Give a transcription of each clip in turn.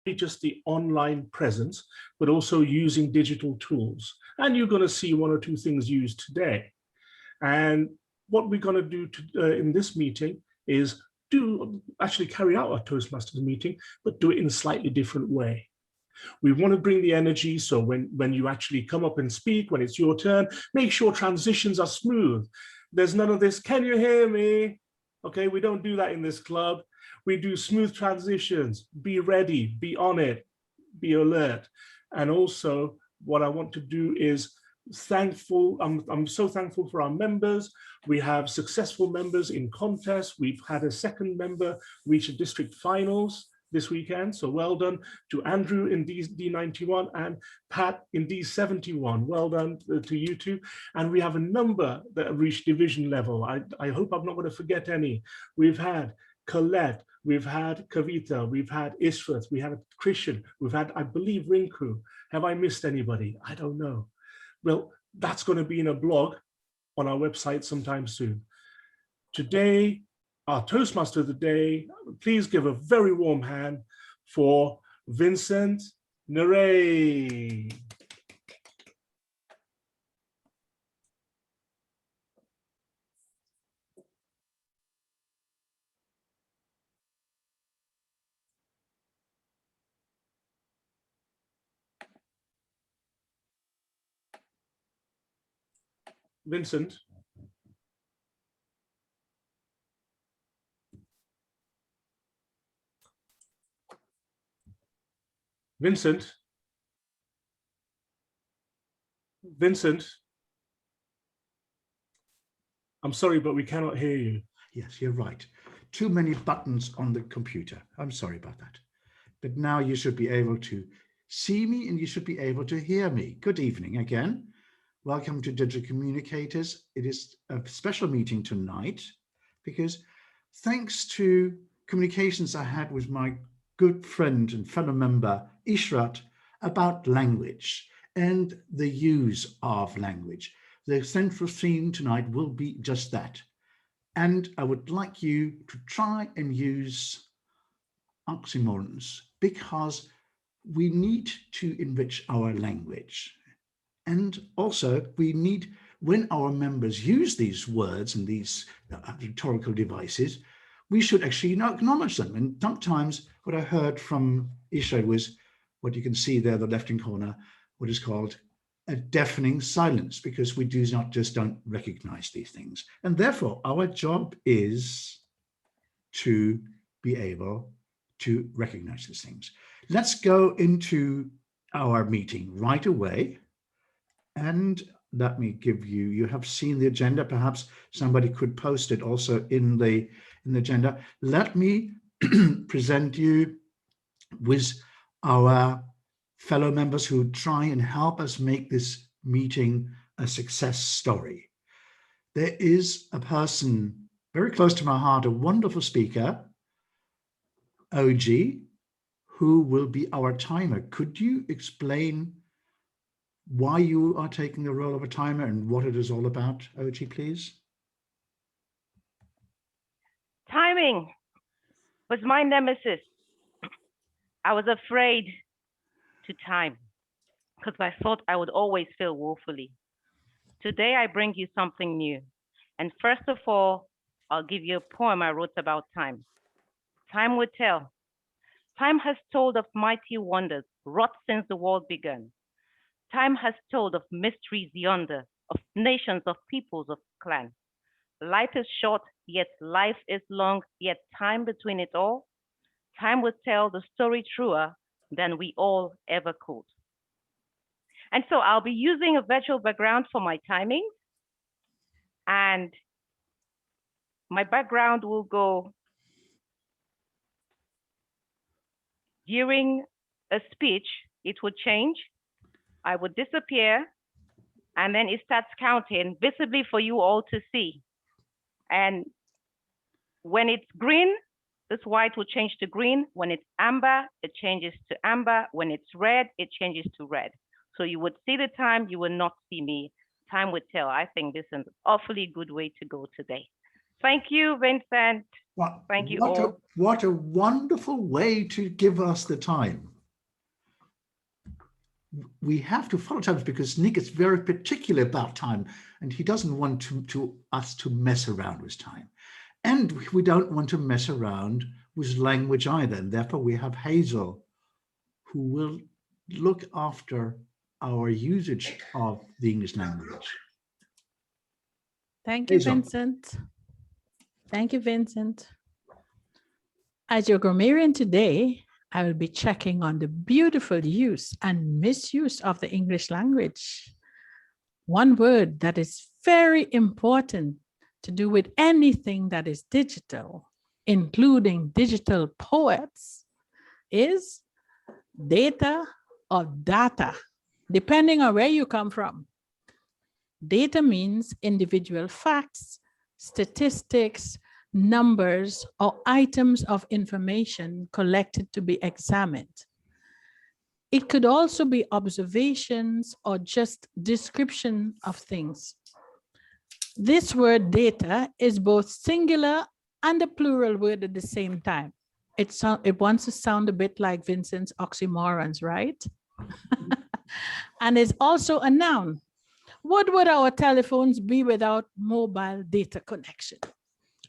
just the online presence, but also using digital tools. And you're going to see one or two things used today. And what we're going to do in this meeting is actually carry out our Toastmasters meeting, but do it in a slightly different way. We want to bring the energy, so when you actually come up and speak, when it's your turn, make sure transitions are smooth. There's none of this, can you hear me? Okay, we don't do that in this club. We do smooth transitions. Be ready, be on it, be alert. And also what I want to do is thankful. I'm so thankful for our members. We have successful members in contests. We've had a second member reach a district finals this weekend. So well done to Andrew in D91 and Pat in D71. Well done to you two. And we have a number that have reached division level. I hope I'm not going to forget any. We've had Colette, we've had Kavita, we've had Israt, we have Christian, we've had, I believe, Rinku. Have I missed anybody? I don't know. Well, that's going to be in a blog on our website sometime soon. Today, our Toastmaster of the day, please give a very warm hand for Vincent Nerey. Vincent. Vincent. Vincent. I'm sorry, but we cannot hear you. Yes, you're right. Too many buttons on the computer. I'm sorry about that. But now you should be able to see me and you should be able to hear me. Good evening again. Welcome to Digital Communicators. It is a special meeting tonight because thanks to communications I had with my good friend and fellow member, Ishrat, about language and the use of language. The central theme tonight will be just that. And I would like you to try and use oxymorons because we need to enrich our language. And also we need, when our members use these words and these rhetorical devices, we should actually acknowledge them. And sometimes what I heard from Isha was what you can see there, the left-hand corner, what is called a deafening silence, because we don't recognize these things. And therefore our job is to be able to recognize these things. Let's go into our meeting right away. And let me give you, you have seen the agenda, perhaps somebody could post it also in the agenda. Let me present you with our fellow members who try and help us make this meeting a success story. There is a person very close to my heart, a wonderful speaker, OG, who will be our timer. Could you explain why you are taking the role of a timer and what it is all about, OG, please? Timing was my nemesis. I was afraid to time because I thought I would always fail woefully. Today, I bring you something new. And first of all, I'll give you a poem I wrote about time. Time will tell. Time has told of mighty wonders wrought since the world began. Time has told of mysteries yonder, of nations, of peoples, of clans. Life is short, yet life is long, yet time between it all. Time will tell the story truer than we all ever could. And so I'll be using a virtual background for my timing. And my background will go during a speech, it would change. I would disappear, and then it starts counting visibly for you all to see. And when it's green, this white will change to green. When it's amber, it changes to amber. When it's red, it changes to red. So you would see the time, you will not see me. Time would tell. I think this is an awfully good way to go today. Thank you, Vincent. Thank you all. What a wonderful way to give us the time. We have to follow times because Nick is very particular about time and he doesn't want us to mess around with time. And we don't want to mess around with language either. And therefore we have Hazel, who will look after our usage of the English language. Thank you, Hazel. Vincent. Thank you, Vincent. As your grammarian today, I will be checking on the beautiful use and misuse of the English language. One word that is very important to do with anything that is digital, including digital poets, is data or data, depending on where you come from. Data means individual facts, statistics, numbers, or items of information collected to be examined. It could also be observations or just description of things. This word data is both singular and a plural word at the same time. It wants to sound a bit like Vincent's oxymorons, right? And it's also a noun. What would our telephones be without mobile data connection,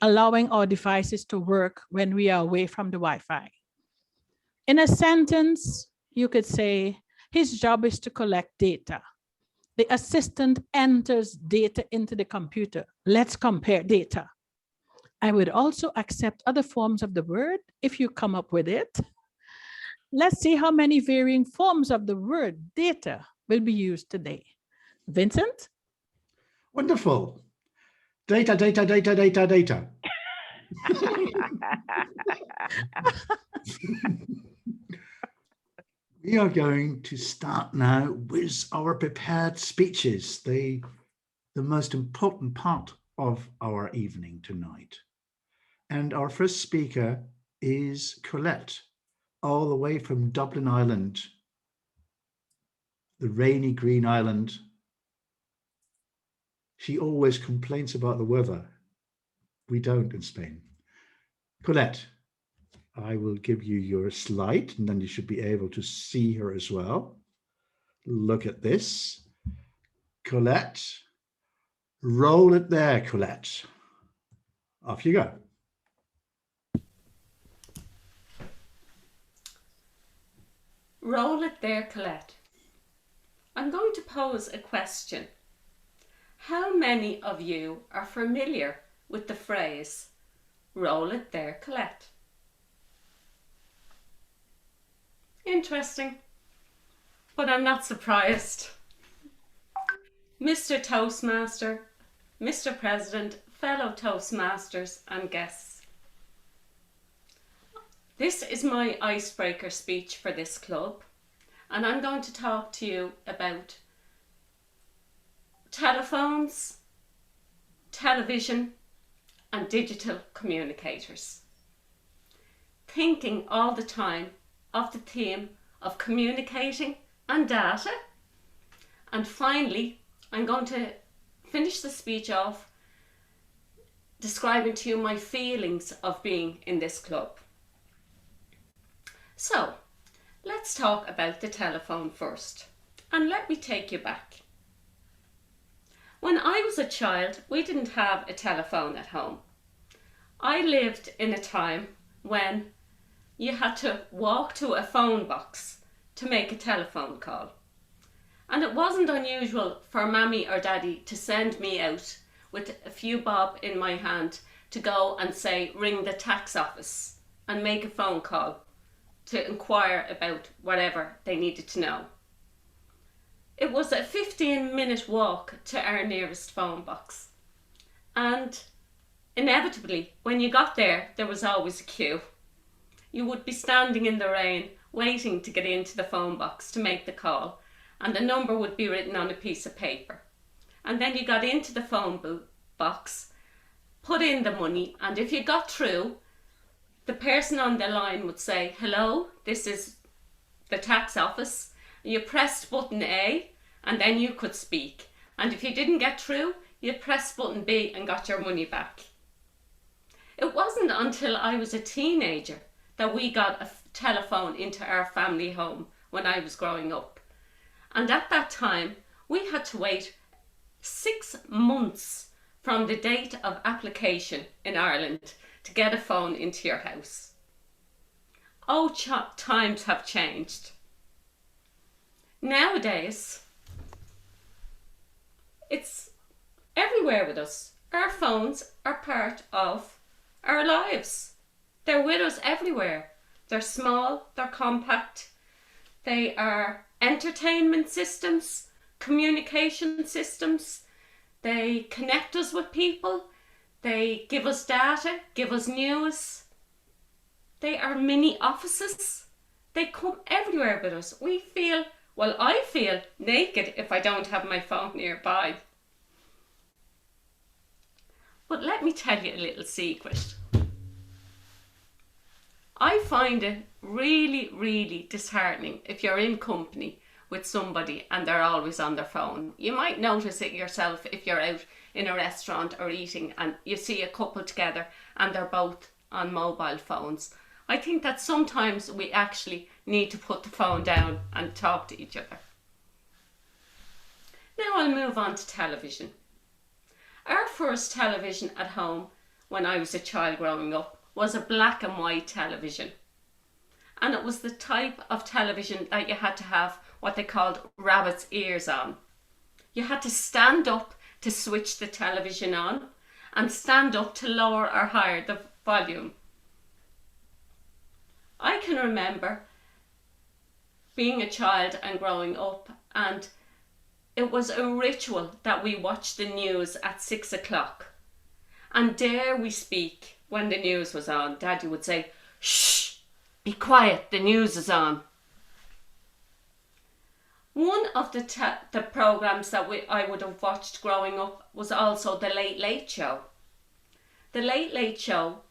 allowing our devices to work when we are away from the Wi-Fi? In a sentence, you could say, his job is to collect data. The assistant enters data into the computer. Let's compare data. I would also accept other forms of the word if you come up with it. Let's see how many varying forms of the word data will be used today. Vincent? Wonderful. Data, data, data, data, data. We are going to start now with our prepared speeches, the most important part of our evening tonight. And our first speaker is Colette, all the way from Dublin, Ireland, the rainy green island. She always complains about the weather. We don't in Spain. Colette, I will give you your slide and then you should be able to see her as well. Look at this. Colette, roll it there, Colette. Off you go. Roll it there, Colette. I'm going to pose a question. How many of you are familiar with the phrase, roll it there, Colette? Interesting, but I'm not surprised. Mr. Toastmaster, Mr. President, fellow Toastmasters and guests. This is my icebreaker speech for this club, and I'm going to talk to you about telephones, television, and digital communicators. Thinking all the time of the theme of communicating and data. And finally, I'm going to finish the speech off describing to you my feelings of being in this club. So, let's talk about the telephone first, and let me take you back. When I was a child, we didn't have a telephone at home. I lived in a time when you had to walk to a phone box to make a telephone call. And it wasn't unusual for Mammy or Daddy to send me out with a few bob in my hand to go and say, ring the tax office and make a phone call to inquire about whatever they needed to know. It was a 15-minute walk to our nearest phone box. And inevitably, when you got there, there was always a queue. You would be standing in the rain, waiting to get into the phone box to make the call, and the number would be written on a piece of paper. And then you got into the phone box, put in the money, and if you got through, the person on the line would say, hello, this is the tax office. You pressed button A, and then you could speak. And if you didn't get through, you pressed button B and got your money back. It wasn't until I was a teenager that we got a telephone into our family home when I was growing up. And at that time, we had to wait 6 months from the date of application in Ireland to get a phone into your house. Oh, times have changed. Nowadays, it's everywhere with us. Our phones are part of our lives. They're with us everywhere. They're small, they're compact, they are entertainment systems, communication systems, they connect us with people, they give us data, give us news. They are mini offices. They come everywhere with us. We feel, well, I feel naked if I don't have my phone nearby. But let me tell you a little secret. I find it really, really disheartening if you're in company with somebody and they're always on their phone. You might notice it yourself if you're out in a restaurant or eating and you see a couple together and they're both on mobile phones. I think that sometimes we actually need to put the phone down and talk to each other. Now I'll move on to television. Our first television at home when I was a child growing up was a black and white television. And it was the type of television that you had to have what they called rabbit's ears on. You had to stand up to switch the television on and stand up to lower or higher the volume. I can remember being a child and growing up, and it was a ritual that we watched the news at 6 o'clock. And dare we speak, when the news was on, Daddy would say, "Shh, be quiet, the news is on." One of the programs that I would have watched growing up was also The Late Late Show. The Late Late Show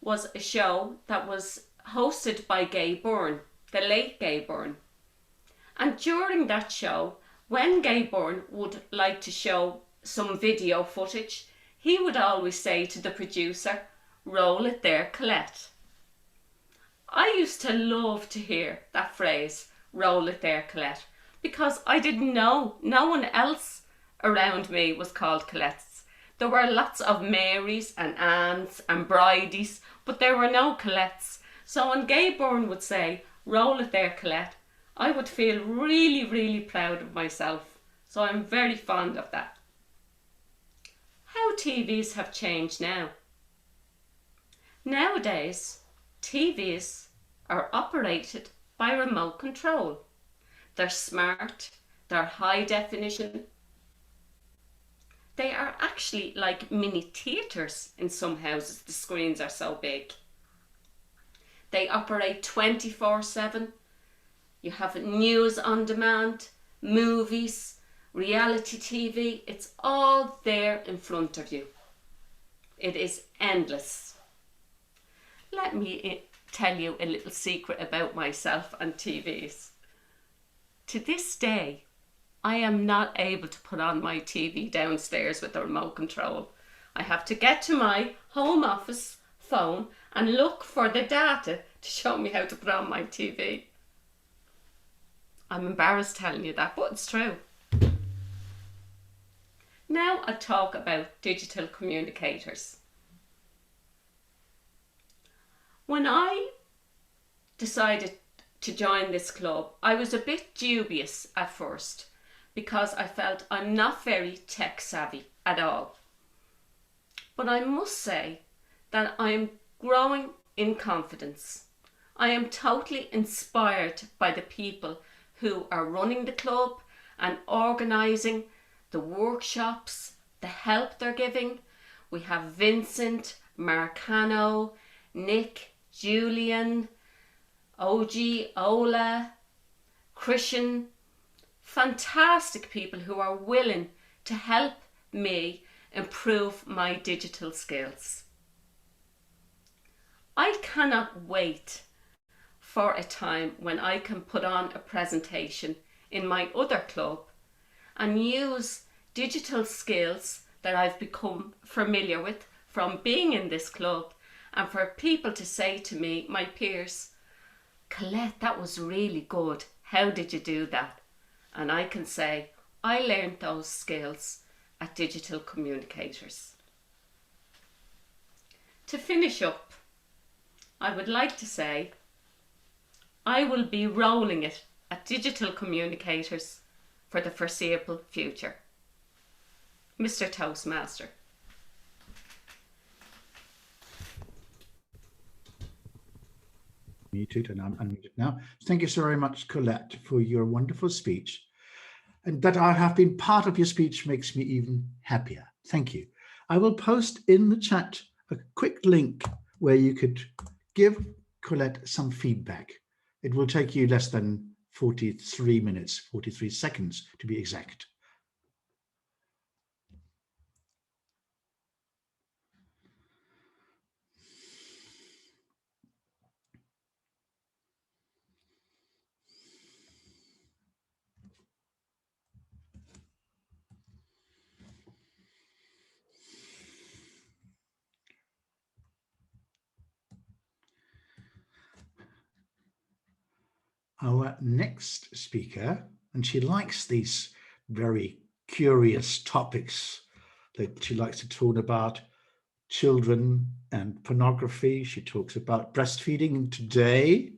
was a show that was hosted by Gay Byrne, the late Gay Byrne. And during that show, when Gay Byrne would like to show some video footage, he would always say to the producer, "Roll it there, Colette." I used to love to hear that phrase, "Roll it there, Colette," because I didn't know. No one else around me was called Colettes. There were lots of Marys and Anns and Bridies, but there were no Colettes. So when Gay Byrne would say, "Roll it there, Colette," I would feel really, really proud of myself. So I'm very fond of that. How TVs have changed now. Nowadays, TVs are operated by remote control. They're smart, they're high definition. They are actually like mini theatres in some houses, the screens are so big. They operate 24/7. You have news on demand, movies, reality TV. It's all there in front of you. It is endless. Let me tell you a little secret about myself and TVs. To this day, I am not able to put on my TV downstairs with the remote control. I have to get to my home office phone and look for the data to show me how to put on my TV. I'm embarrassed telling you that, but it's true. Now I'll talk about digital communicators. When I decided to join this club, I was a bit dubious at first because I felt I'm not very tech savvy at all. But I must say that I'm growing in confidence. I am totally inspired by the people who are running the club and organising the workshops, the help they're giving. We have Vincent, Marcano, Nick, Julian, OG, Ola, Christian, fantastic people who are willing to help me improve my digital skills. I cannot wait for a time when I can put on a presentation in my other club and use digital skills that I've become familiar with from being in this club and for people to say to me, my peers, Colette, that was really good. How did you do that? And I can say, I learned those skills at Digital Communicators. To finish up, I would like to say, I will be rolling it at Digital Communicators for the foreseeable future. Mr. Toastmaster. Muted, and I'm unmuted now. Thank you so very much, Colette, for your wonderful speech. And that I have been part of your speech makes me even happier. Thank you. I will post in the chat a quick link where you could give Colette some feedback. It will take you less than 43 minutes, 43 seconds to be exact. Our next speaker, and she likes these very curious topics that she likes to talk about children and pornography. She talks about breastfeeding, and today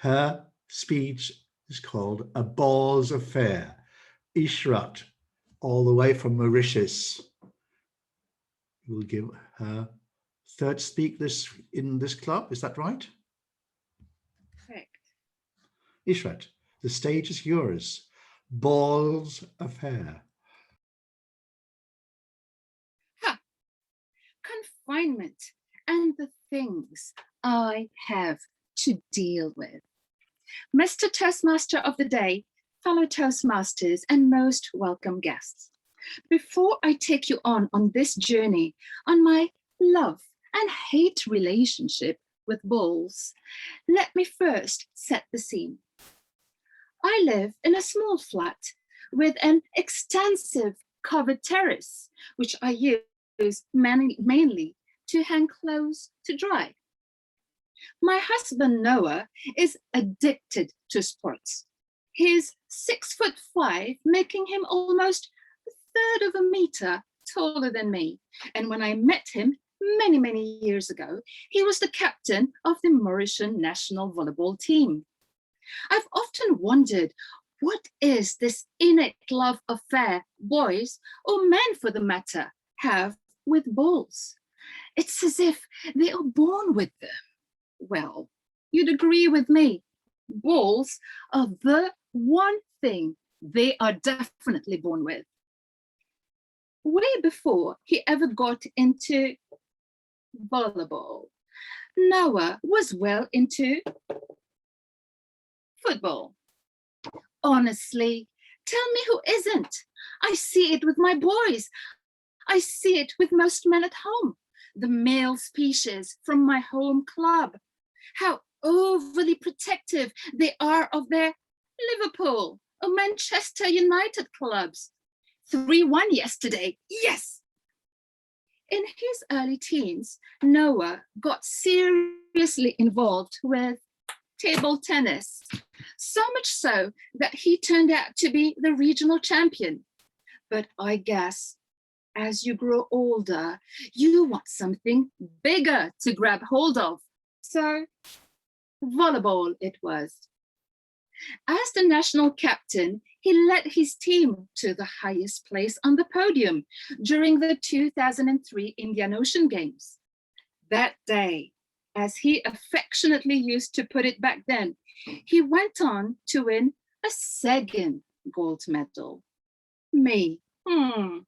her speech is called A Balls Affair. Ishrat, all the way from Mauritius, will give her third speak in this club. Is that right? Correct. Ishrat, the stage is yours. Balls Affair. Confinement and the things I have to deal with. Mr. Toastmaster of the day, fellow Toastmasters, and most welcome guests. Before I take you on this journey on my love and hate relationship with balls, let me first set the scene. I live in a small flat with an extensive covered terrace, which I use mainly to hang clothes to dry. My husband Noah is addicted to sports. He's 6'5", making him almost a third of a meter taller than me. And when I met him many years ago, he was the captain of the Mauritian national volleyball team. I've often wondered, what is this innate love affair boys, or men for the matter, have with balls? It's as if they are born with them. Well, you'd agree with me. Balls are the one thing they are definitely born with. Way before he ever got into volleyball, Noah was well into football. Honestly, tell me who isn't? I see it with my boys. I see it with most men at home. The male species from my home club. How overly protective they are of their Liverpool or Manchester United clubs. 3-1 yesterday, yes! In his early teens, Noah got seriously involved with table tennis, so much so that he turned out to be the regional champion. But I guess as you grow older, you want something bigger to grab hold of. So volleyball it was. As the national captain, he led his team to the highest place on the podium during the 2003 Indian Ocean Games. That day, as he affectionately used to put it back then, he went on to win a second gold medal. Me. Though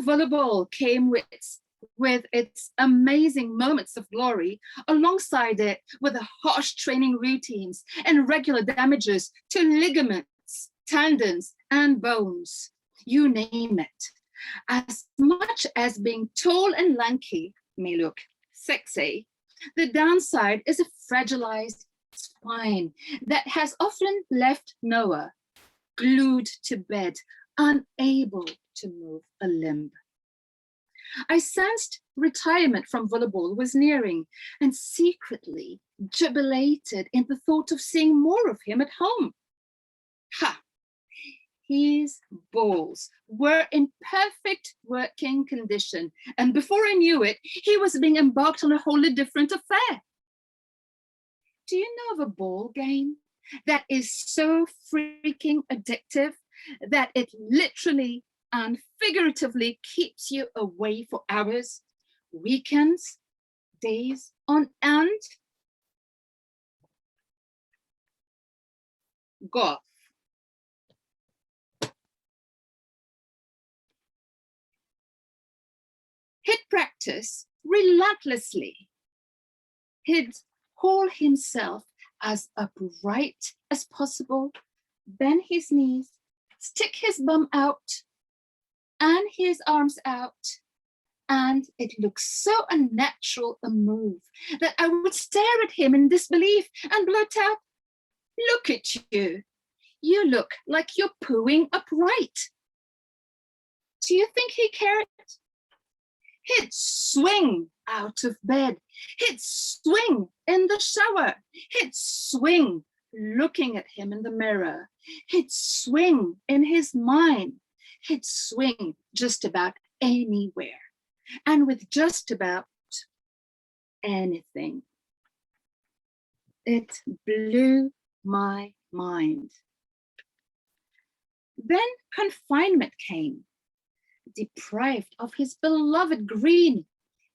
volleyball came with its amazing moments of glory, alongside it were the harsh training routines and regular damages to ligaments, tendons, and bones. You name it. As much as being tall and lanky may look sexy, the downside is a fragilized spine that has often left Noah glued to bed, unable to move a limb. I sensed retirement from volleyball was nearing and secretly jubilated in the thought of seeing more of him at home. Ha! His balls were in perfect working condition, and before I knew it, he was being embarked on a wholly different affair. Do you know of a ball game that is so freaking addictive that it literally and figuratively keeps you away for hours, weekends, days on end? Golf. He'd practice relentlessly. He'd haul himself as upright as possible, bend his knees, stick his bum out and his arms out, and it looked so unnatural a move that I would stare at him in disbelief and blurt out, "Look at you. You look like you're pooing upright." Do you think he cared? He'd swing out of bed. He'd swing in the shower. He'd swing looking at him in the mirror. He'd swing in his mind. He'd swing just about anywhere and with just about anything. It blew my mind. Then confinement came. Deprived of his beloved green,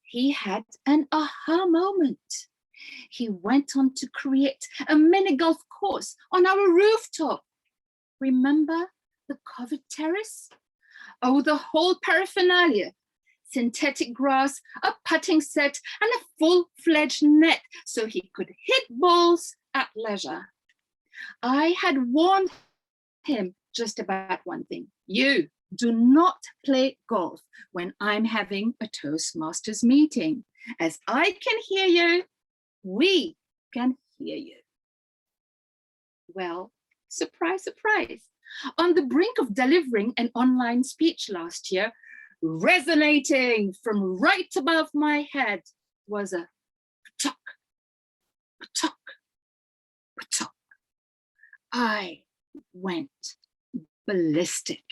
he had an aha moment. He went on to create a mini golf course on our rooftop. Remember the covered terrace? Oh, the whole paraphernalia. Synthetic grass, a putting set, and a full-fledged net so he could hit balls at leisure. I had warned him just about one thing. You do not play golf when I'm having a Toastmasters meeting. As I can hear you, we can hear you. Well, surprise, surprise. On the brink of delivering an online speech last year, resonating from right above my head was a patok, patok, patok. I went ballistic.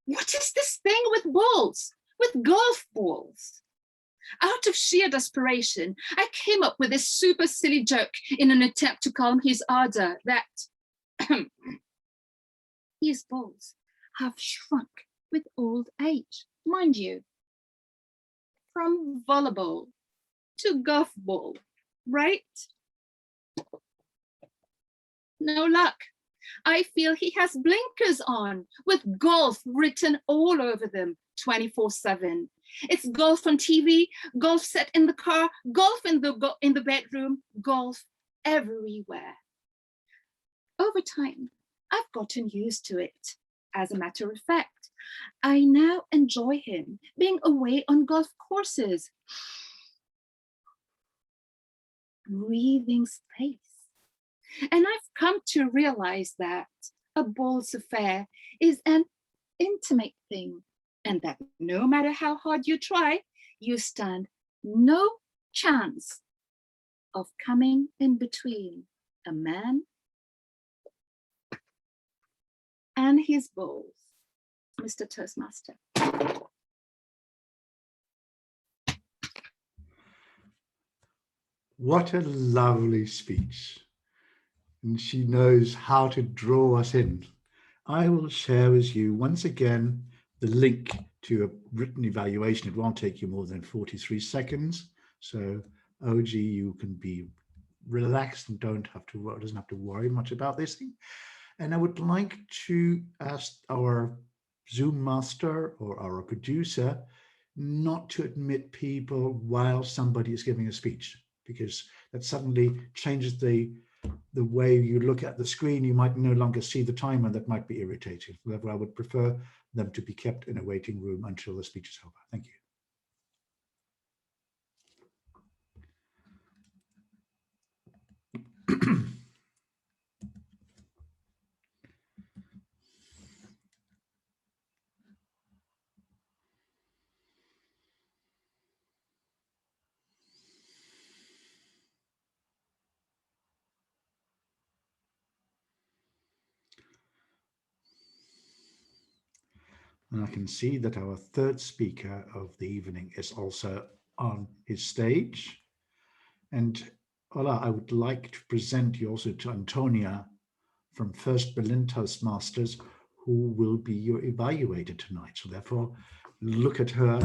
What is this thing with balls, with golf balls? Out of sheer desperation, I came up with this super silly joke in an attempt to calm his ardor that his balls have shrunk with old age, mind you. From volleyball to golf ball, right? No luck. I feel he has blinkers on with golf written all over them 24/7. It's golf on TV, golf set in the car, golf in the bedroom, golf everywhere. Over time, I've gotten used to it. As a matter of fact, I now enjoy him being away on golf courses, breathing space. And I've come to realize that a balls affair is an intimate thing, and that no matter how hard you try, you stand no chance of coming in between a man and his balls, Mr. Toastmaster. What a lovely speech. And she knows how to draw us in. I will share with you once again the link to a written evaluation. It won't take you more than 43 seconds. So OG, you can be relaxed and doesn't have to worry much about this thing. And I would like to ask our Zoom master or our producer not to admit people while somebody is giving a speech, because that suddenly changes the way you look at the screen. You might no longer see the timer, and that might be irritating. Therefore, I would prefer them to be kept in a waiting room until the speech is over. Thank you. And I can see that our third speaker of the evening is also on his stage. And Ola, I would like to present you also to Antonia from First Berlin Toastmasters, who will be your evaluator tonight. So therefore, look at her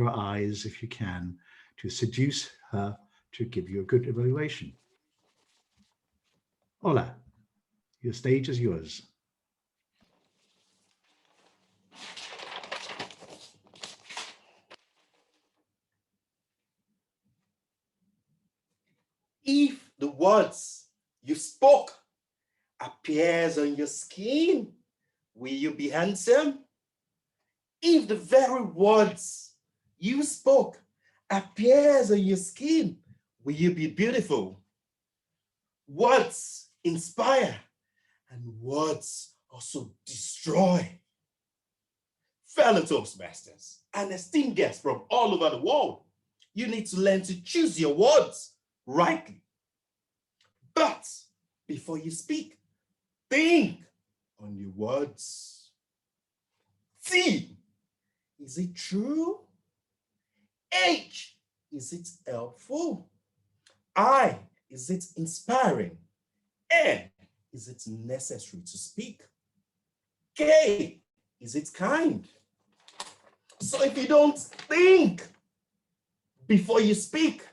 eyes if you can, to seduce her to give you a good evaluation. Ola, your stage is yours. If the words you spoke appears on your skin, will you be handsome? If the very words you spoke appears on your skin, will you be beautiful? Words inspire and words also destroy. Fellow Toastmasters and esteemed guests from all over the world, you need to learn to choose your words rightly. But before you speak, think on your words. T, is it true? H, is it helpful? I, is it inspiring? N, is it necessary to speak? K, is it kind? So if you don't think before you speak,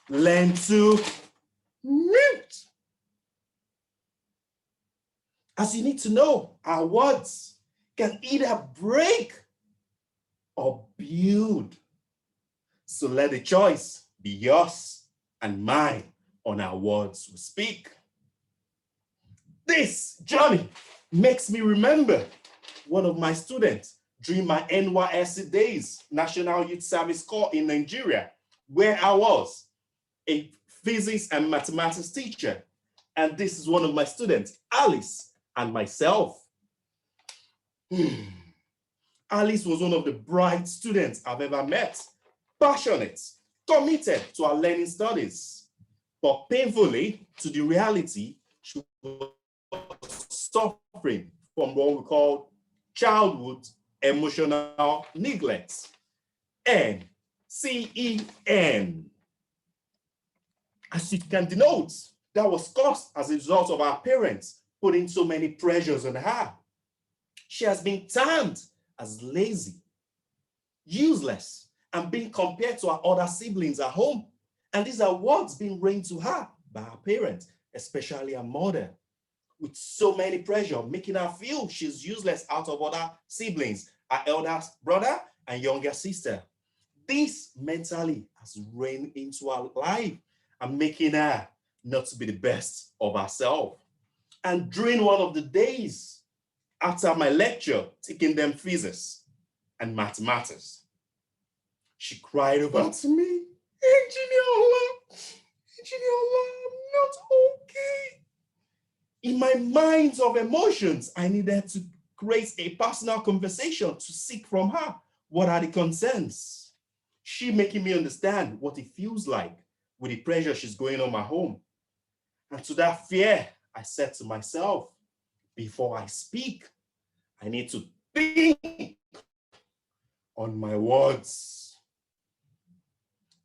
learn to mute. As you need to know, our words can either break or build. So let the choice be yours and mine on our words we speak. This journey makes me remember one of my students during my NYSC days, National Youth Service Corps in Nigeria, where I was a physics and mathematics teacher. And this is one of my students, Alice, and myself. Alice was one of the bright students I've ever met, passionate, committed to our learning studies, but painfully to the reality, she was suffering from what we call childhood emotional neglect, NCEN. As you can denote, that was caused as a result of our parents putting so many pressures on her. She has been termed as lazy, useless, and being compared to her other siblings at home. And these are words being rained to her by her parents, especially her mother, with so many pressure, making her feel she's useless out of other siblings, her elder brother and younger sister. This mentally has rained into her life and making her not to be the best of herself. And during one of the days after my lecture, taking them physics and mathematics, she cried over to me, Engineer Ola, I'm not okay. In my minds of emotions, I needed to create a personal conversation to seek from her what are the concerns. She making me understand what it feels like with the pressure she's going on my home. And to that fear, I said to myself, before I speak, I need to think on my words.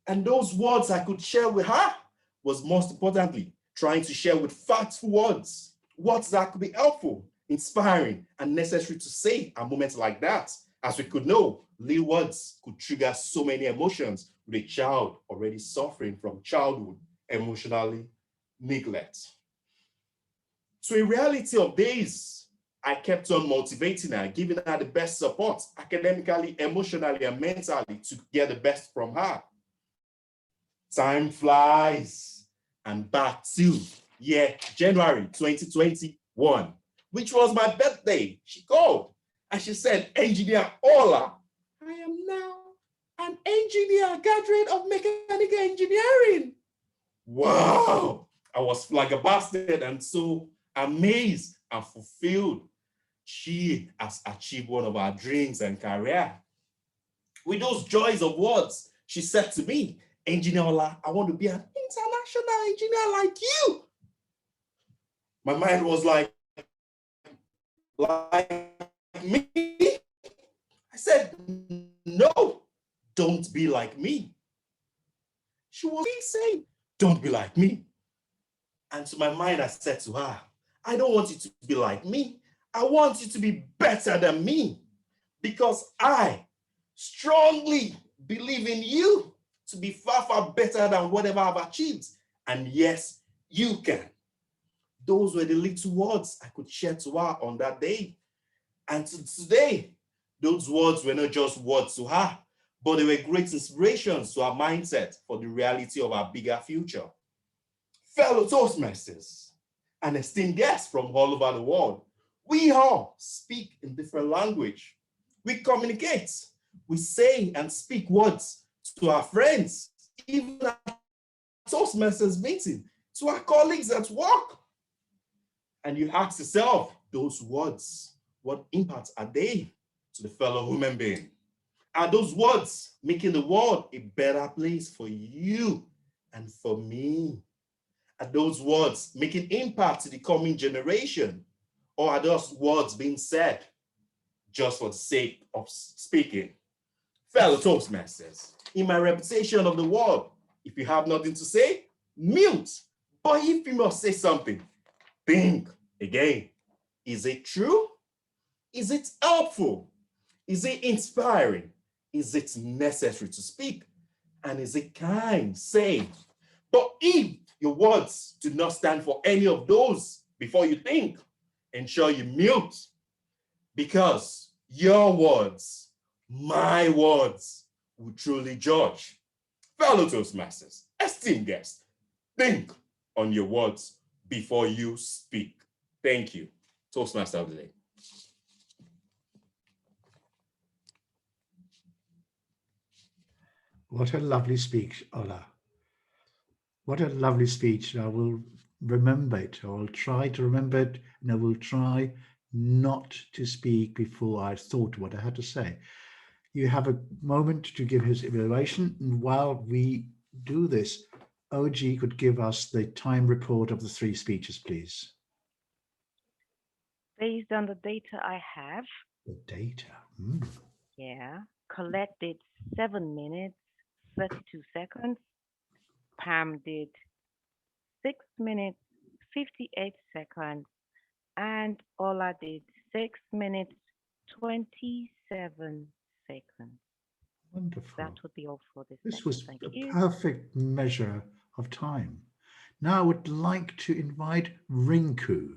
And those words I could share with her was most importantly, trying to share with factful words, words that could be helpful, inspiring, and necessary to say at moments like that. As we could know, little words could trigger so many emotions with a child already suffering from childhood emotionally neglect. So in reality of days, I kept on motivating her, giving her the best support academically, emotionally, and mentally to get the best from her. Time flies, and back to January 2021, which was my birthday. She called and she said, Engineer Ola, I am now an engineer, graduate of mechanical engineering. Wow, I was flabbergasted and so amazed and fulfilled. She has achieved one of our dreams and career. With those joys of words, she said to me, Engineer Ola, I want to be an international engineer like you. My mind was like me? said, no, don't be like me. She was saying, don't be like me. And to my mind, I said to her, I don't want you to be like me. I want you to be better than me, because I strongly believe in you to be far, far better than whatever I've achieved. And yes, you can. Those were the little words I could share to her on that day. And today, those words were not just words to her, but they were great inspirations to her mindset for the reality of our bigger future. Fellow Toastmasters and esteemed guests from all over the world, we all speak in different language. We communicate. We say and speak words to our friends, even at Toastmasters meeting, to our colleagues at work. And you ask yourself, those words, what impact are they to the fellow human being? Are those words making the world a better place for you and for me? Are those words making impact to the coming generation? Or are those words being said just for the sake of speaking? Fellow Toastmasters, in my reputation of the world, if you have nothing to say, mute. But if you must say something, think again. Is it true? Is it helpful? Is it inspiring? Is it necessary to speak? And is it kind, safe? But if your words do not stand for any of those before you think, ensure you mute, because your words, my words, will truly judge. Fellow Toastmasters, esteemed guests, think on your words before you speak. Thank you. Toastmaster of the day. What a lovely speech, Ola. What a lovely speech. I will remember it. I will try to remember it, and I will try not to speak before I thought what I had to say. You have a moment to give his evaluation, and while we do this, OG could give us the time report of the 3 speeches, please. Based on the data I have, The data. yeah, collected 7 minutes, 32 seconds. Pam did 6 minutes, 58 seconds. And Ola did 6 minutes, 27 seconds. Wonderful. That would be all for this. This was Thank a you. perfect measure of time. Now I would like to invite Rinku,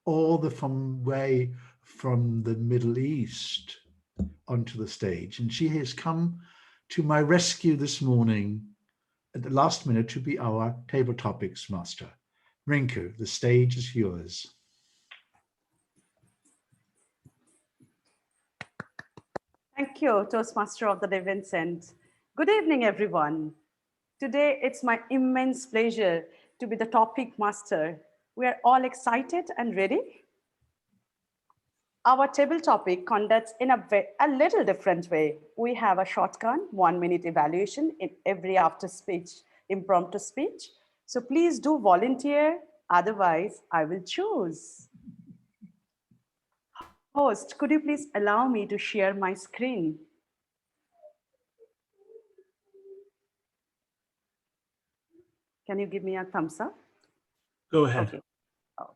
all the way from the Middle East, onto the stage. And she has come to my rescue this morning at the last minute to be our table topics master. Rinku, the stage is yours. Thank you, Toastmaster of the Day, Vincent. Good evening, everyone. Today, it's my immense pleasure to be the topic master. We are all excited and ready. Our table topic conducts in a little different way. We have a shotgun 1-minute evaluation in every after speech, impromptu speech. So please do volunteer, otherwise I will choose. Host, could you please allow me to share my screen? Can you give me a thumbs up? Go ahead. Okay. Okay.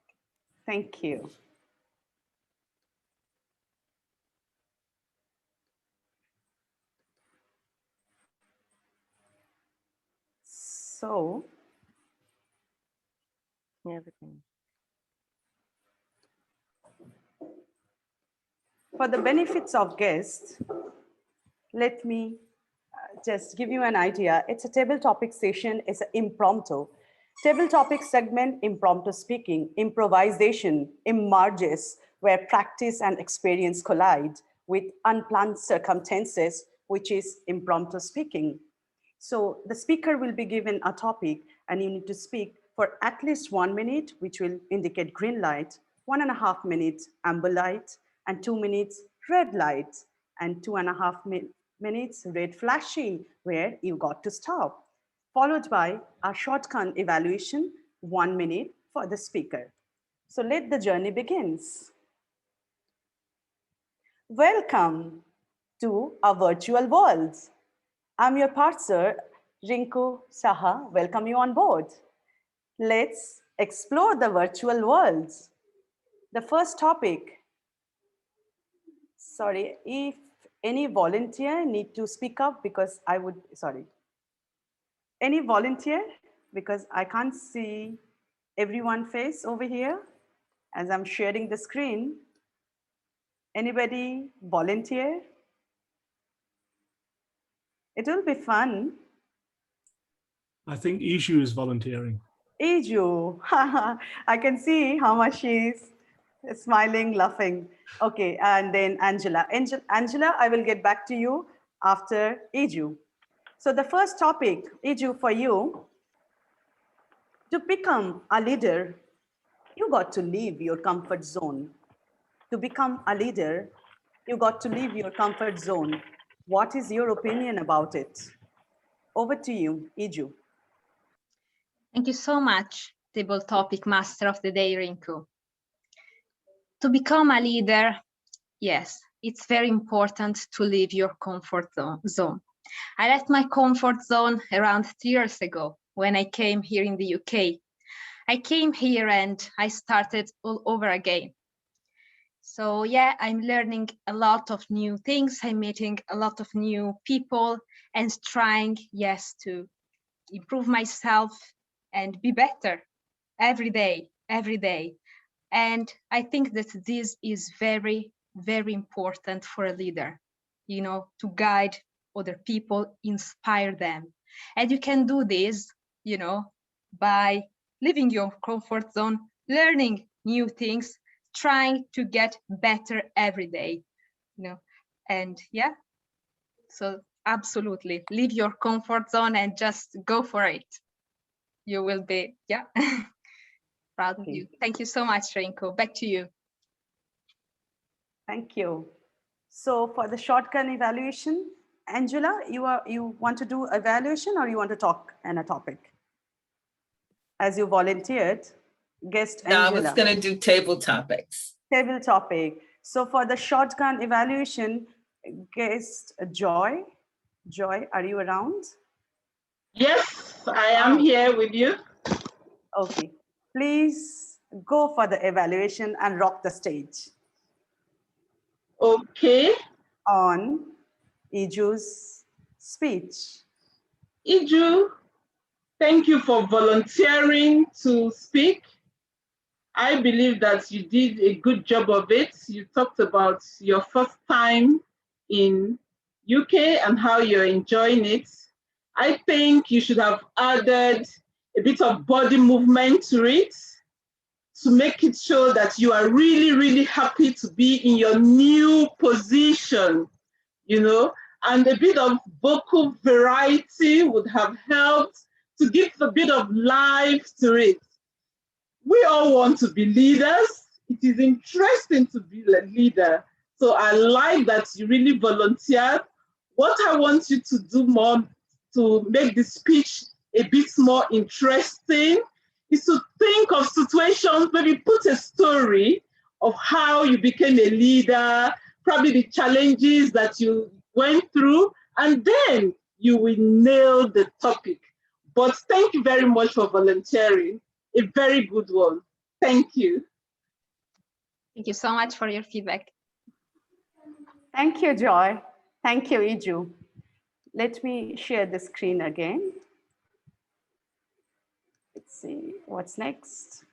Thank you. So, Everything. for the benefits of guests, let me just give you an idea. It's a table topic session. It's an impromptu. Table topic segment, impromptu speaking, improvisation emerges where practice and experience collide with unplanned circumstances, which is impromptu speaking. So the speaker will be given a topic and you need to speak for at least 1 minute, which will indicate green light, 1.5 minutes amber light, and 2 minutes red light, and 2.5 minutes red flashing, where you got to stop, followed by a shotgun evaluation, 1 minute for the speaker. So let the journey begins. Welcome to our virtual worlds. I'm your parser, Rinku Saha. Welcome you on board. Let's explore the virtual worlds. The first topic, sorry, if any volunteer need to speak up because I would, sorry. Any volunteer? Because I can't see everyone's face over here as I'm sharing the screen. Anybody volunteer? It will be fun. I think Ishu is volunteering. Iju, I can see how much she's smiling, laughing. Okay, and then Angela. Angela, I will get back to you after Iju. So the first topic, Iju, for you, to become a leader, you got to leave your comfort zone. To become a leader, you got to leave your comfort zone. What is your opinion about it? Over to you, Iju. Thank you so much, Table Topic Master of the Day, Rinku. To become a leader, yes, it's very important to leave your comfort zone. I left my comfort zone around 3 years ago when I came here in the UK. I came here and I started all over again. So yeah, I'm learning a lot of new things. I'm meeting a lot of new people and trying, yes, to improve myself and be better every day. And I think that this is very, very important for a leader, you know, to guide other people, inspire them. And you can do this, you know, by leaving your comfort zone, learning new things, trying to get better every day, you know. And yeah, so absolutely leave your comfort zone and just go for it. You will be, yeah, proud of you. Thank you so much, Rinku. Back to you. Thank you. So for the shotgun evaluation, Angela, you want to do evaluation or you want to talk on a topic? As you volunteered, guest Angela. No, I was going to do table topics. Table topic. So for the shotgun evaluation, guest Joy. Joy, are you around? Yes, I am here with you. Okay. Please go for the evaluation and rock the stage. Okay. On Iju's speech. Iju, thank you for volunteering to speak. I believe that you did a good job of it. You talked about your first time in UK and how you're enjoying it. I think you should have added a bit of body movement to it to make it show that you are really, really happy to be in your new position, you know, and a bit of vocal variety would have helped to give a bit of life to it. We all want to be leaders. It is interesting to be a leader. So I like that you really volunteered. What I want you to do more to make the speech a bit more interesting is to think of situations, maybe put a story of how you became a leader, probably the challenges that you went through, and then you will nail the topic. But thank you very much for volunteering. A very good one. Thank you. Thank you so much for your feedback. Thank you, Joy. Thank you, Iju. Let me share the screen again. Let's see what's next.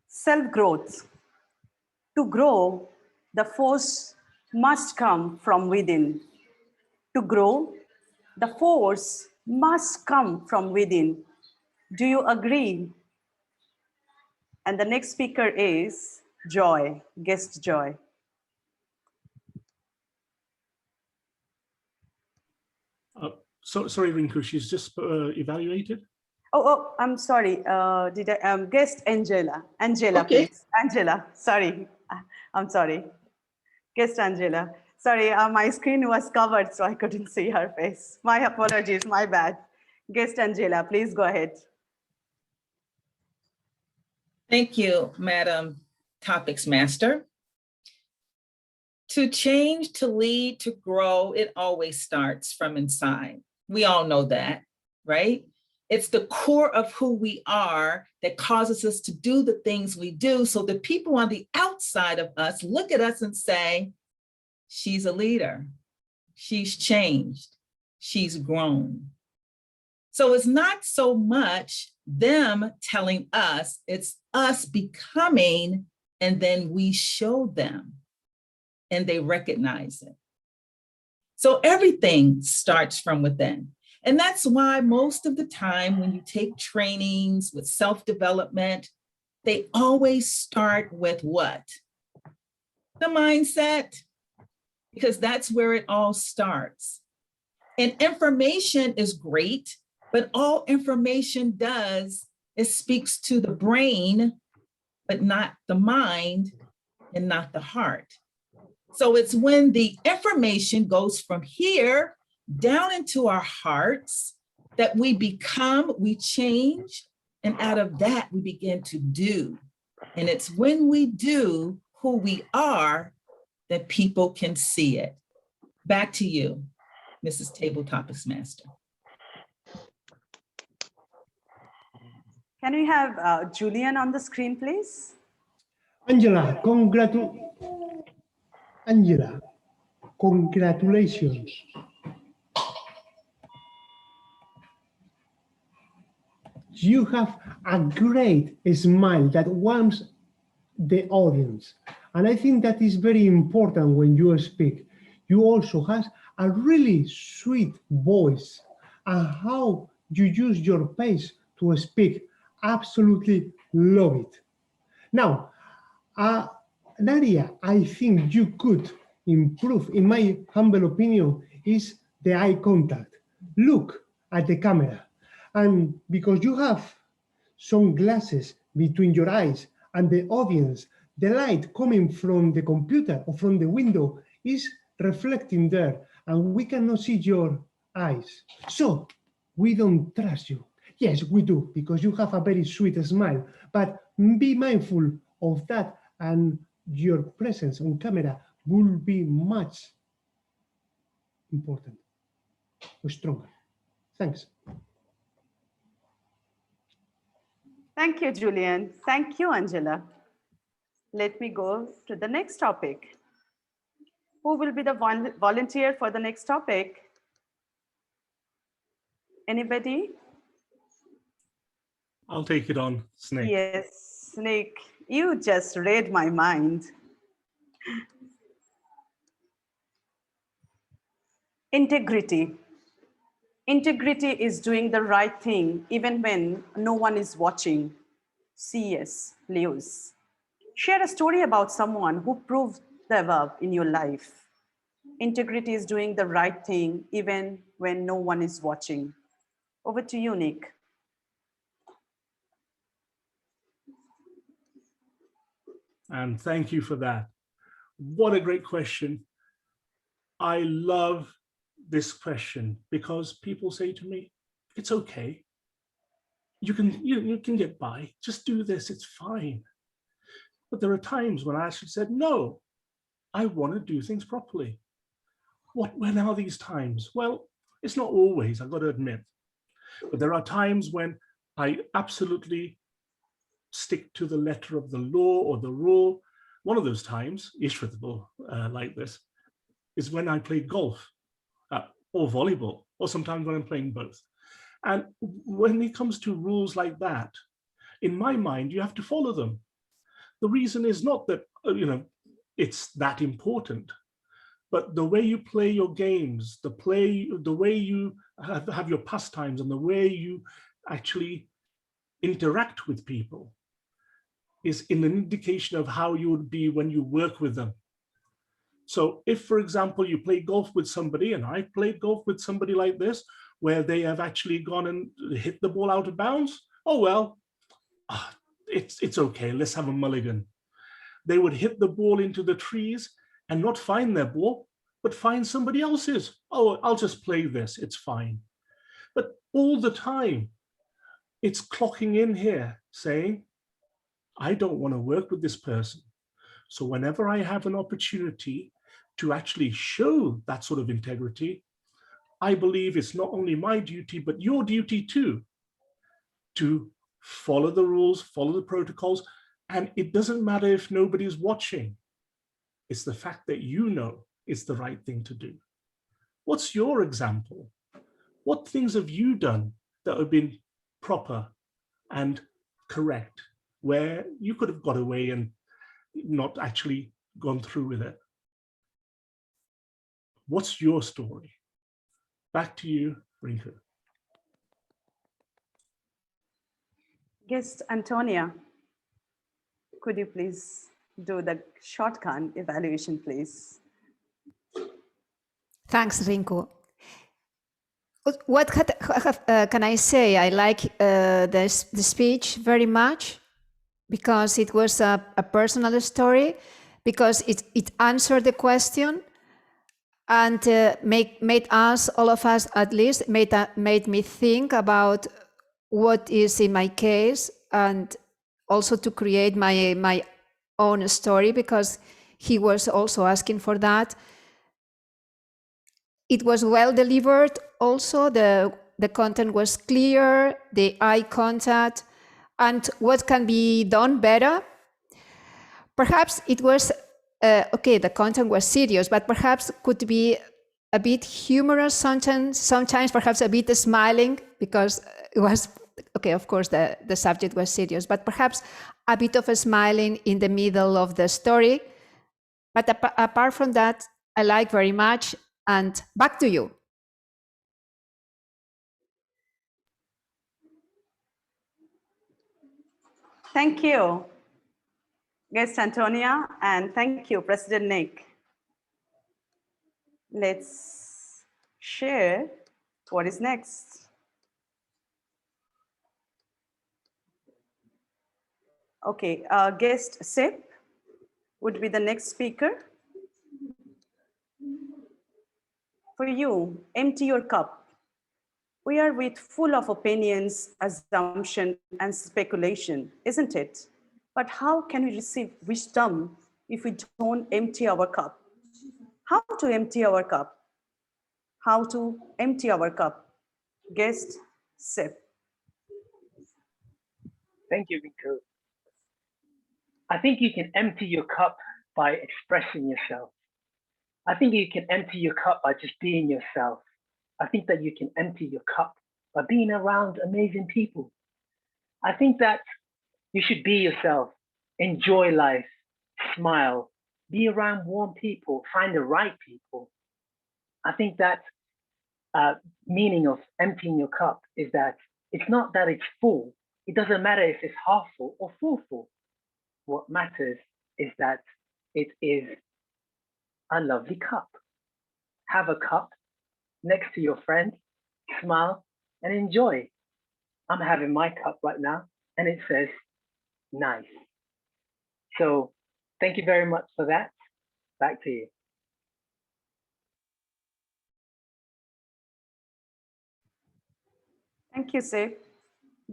Self-growth. To grow, the force must come from within. To grow, the force must come from within. Do you agree? And the next speaker is Joy, guest Joy. Sorry, Rinku, she's just evaluated. Oh, I'm sorry. Guest Angela. Angela, okay. Please. Angela, sorry. I'm sorry. Guest Angela. Sorry, my screen was covered, so I couldn't see her face. My apologies, my bad. Guest Angela, please go ahead. Thank you, Madam Topics Master. To change, to lead, to grow, it always starts from inside. We all know that, right? It's the core of who we are that causes us to do the things we do. So the people on the outside of us look at us and say, she's a leader. She's changed. She's grown. So it's not so much them telling us, it's us becoming, and then we show them and they recognize it. So everything starts from within. And that's why most of the time when you take trainings with self-development, they always start with what? The mindset, because that's where it all starts. And information is great, but all information does is speaks to the brain, but not the mind and not the heart. So it's when the information goes from here down into our hearts that we become, we change, and out of that we begin to do. And it's when we do who we are that people can see it. Back to you, Mrs. Table Topics Master. Can we have Julian on the screen, please? Angela, congratulations. You have a great smile that warms the audience. And I think that is very important when you speak. You also have a really sweet voice, and how you use your pace to speak. Absolutely love it. Now, an area I think you could improve, in my humble opinion, is the eye contact. Look at the camera. And because you have some glasses between your eyes and the audience, the light coming from the computer or from the window is reflecting there, and we cannot see your eyes. So we don't trust you. Yes, we do, because you have a very sweet smile, but be mindful of that, and your presence on camera will be much important or stronger. Thanks. Thank you, Julian. Thank you, Angela. Let me go to the next topic. Who will be the volunteer for the next topic? Anybody? I'll take it on, Snake. Yes, Snake, you just read my mind. Integrity. Integrity is doing the right thing even when no one is watching. C.S. Lewis. Share a story about someone who proved the above in your life. Integrity is doing the right thing even when no one is watching. Over to you, Nick. And thank you for that. What a great question. I love this question because people say to me, it's okay. You can get by. Just do this. It's fine. But there are times when I actually said, no, I want to do things properly. When are these times? Well, it's not always, I've got to admit. But there are times when I absolutely stick to the letter of the law or the rule. One of those times, like this, is when I play golf or volleyball, or sometimes when I'm playing both. And when it comes to rules like that, in my mind, you have to follow them. The reason is not that, it's that important, but the way you play your games, the way you have your pastimes, and the way you actually interact with people is an indication of how you would be when you work with them. So if, for example, you play golf with somebody, and I played golf with somebody like this, where they have actually gone and hit the ball out of bounds, oh, well, it's okay, let's have a mulligan. They would hit the ball into the trees and not find their ball, but find somebody else's. Oh, I'll just play this, it's fine. But all the time, it's clocking in here saying, I don't want to work with this person. So whenever I have an opportunity to actually show that sort of integrity, I believe it's not only my duty, but your duty too, to follow the rules, follow the protocols. And it doesn't matter if nobody's watching. It's the fact that you know it's the right thing to do. What's your example? What things have you done that have been proper and correct, where you could have got away and not actually gone through with it? What's your story? Back to you, Rinku. Guest Antonia, could you please do the shotgun evaluation, please? Thanks, Rinku. What can I say? I like the speech very much because it was a personal story, because it answered the question and made us, all of us at least, made me think about what is in my case, and also to create my own story, because he was also asking for that. It was well delivered. Also, the content was clear, the eye contact, and what can be done better. Perhaps it was, okay, the content was serious, but perhaps could be a bit humorous sometimes perhaps a bit smiling, because it was, okay, of course the subject was serious, but perhaps a bit of a smiling in the middle of the story. But apart from that, I like very much. And back to you. Thank you, Guest Antonia, and thank you, President Nick. Let's share what is next. Okay, guest Sip would be the next speaker. For you, empty your cup. We are with full of opinions, assumption, and speculation, isn't it? But how can we receive wisdom if we don't empty our cup? How to empty our cup? How to empty our cup? Guest Sip. Thank you, Rinku. I think you can empty your cup by expressing yourself. I think you can empty your cup by just being yourself. I think that you can empty your cup by being around amazing people. I think that you should be yourself, enjoy life, smile, be around warm people, find the right people. I think that meaning of emptying your cup is that it's not that it's full. It doesn't matter if it's half full or full. What matters is that it is a lovely cup. Have a cup next to your friend, smile and enjoy. I'm having my cup right now and it says nice. So thank you very much for that. Back to you. Thank you, Sip.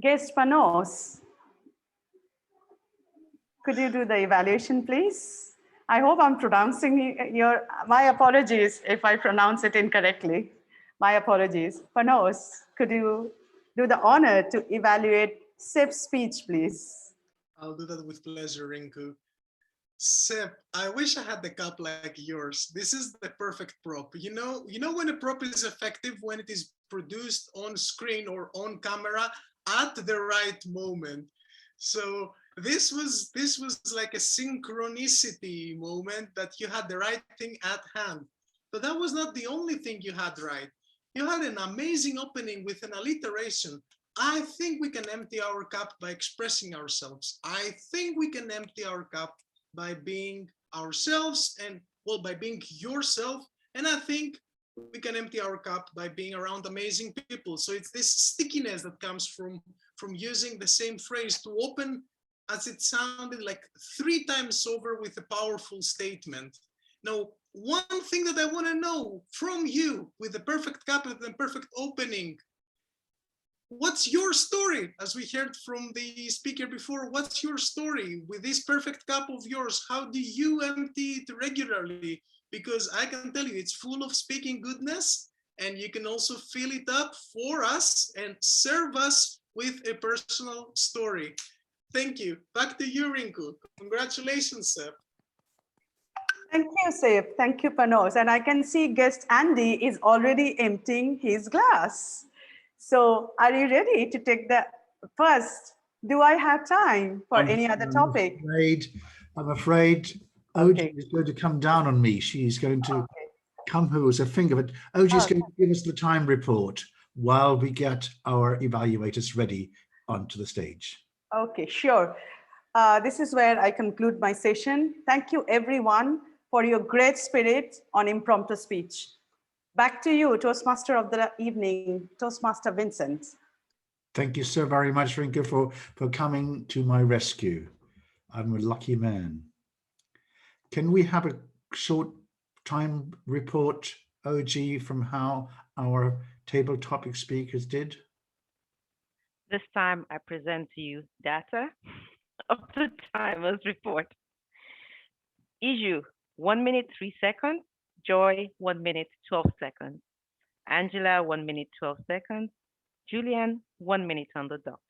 Guest Panos, could you do the evaluation, please? I hope I'm pronouncing my apologies if I pronounce it incorrectly. My apologies. Panos, could you do the honor to evaluate Sip's speech, please? I'll do that with pleasure, Rinku. Sip, I wish I had the cup like yours. This is the perfect prop. You know when a prop is effective, when it is produced on screen or on camera at the right moment. So this was like a synchronicity moment that you had the right thing at hand. But that was not the only thing you had right. You had an amazing opening with an alliteration. I think we can empty our cup by expressing ourselves. I think we can empty our cup by being ourselves and, well, by being yourself. And I think we can empty our cup by being around amazing people. So it's this stickiness that comes from using the same phrase to open, as it sounded like 3 times over, with a powerful statement. Now, one thing that I want to know from you, with the perfect cup and the perfect opening, what's your story? As we heard from the speaker before, what's your story with this perfect cup of yours? How do you empty it regularly? Because I can tell you it's full of speaking goodness, and you can also fill it up for us and serve us with a personal story. Thank you. Back to you, Rinku. Congratulations, Seb. Thank you, Seb. Thank you, Panos. And I can see guest Andy is already emptying his glass. So are you ready to take the first? Do I have time for any other topic? I'm afraid OG is going to come down on me. She's going to come here as a finger, but OG is going to give us the time report while we get our evaluators ready onto the stage. Okay, sure. This is where I conclude my session. Thank you, everyone, for your great spirit on impromptu speech. Back to you, Toastmaster of the evening, Toastmaster Vincent. Thank you so very much, Rinka, for coming to my rescue. I'm a lucky man. Can we have a short time report, OG, from how our table topic speakers did? This time I present to you data of the timers report. Iju, 1 minute, 3 seconds. Joy, 1 minute, 12 seconds. Angela, 1 minute, 12 seconds. Julian, 1 minute on the dot.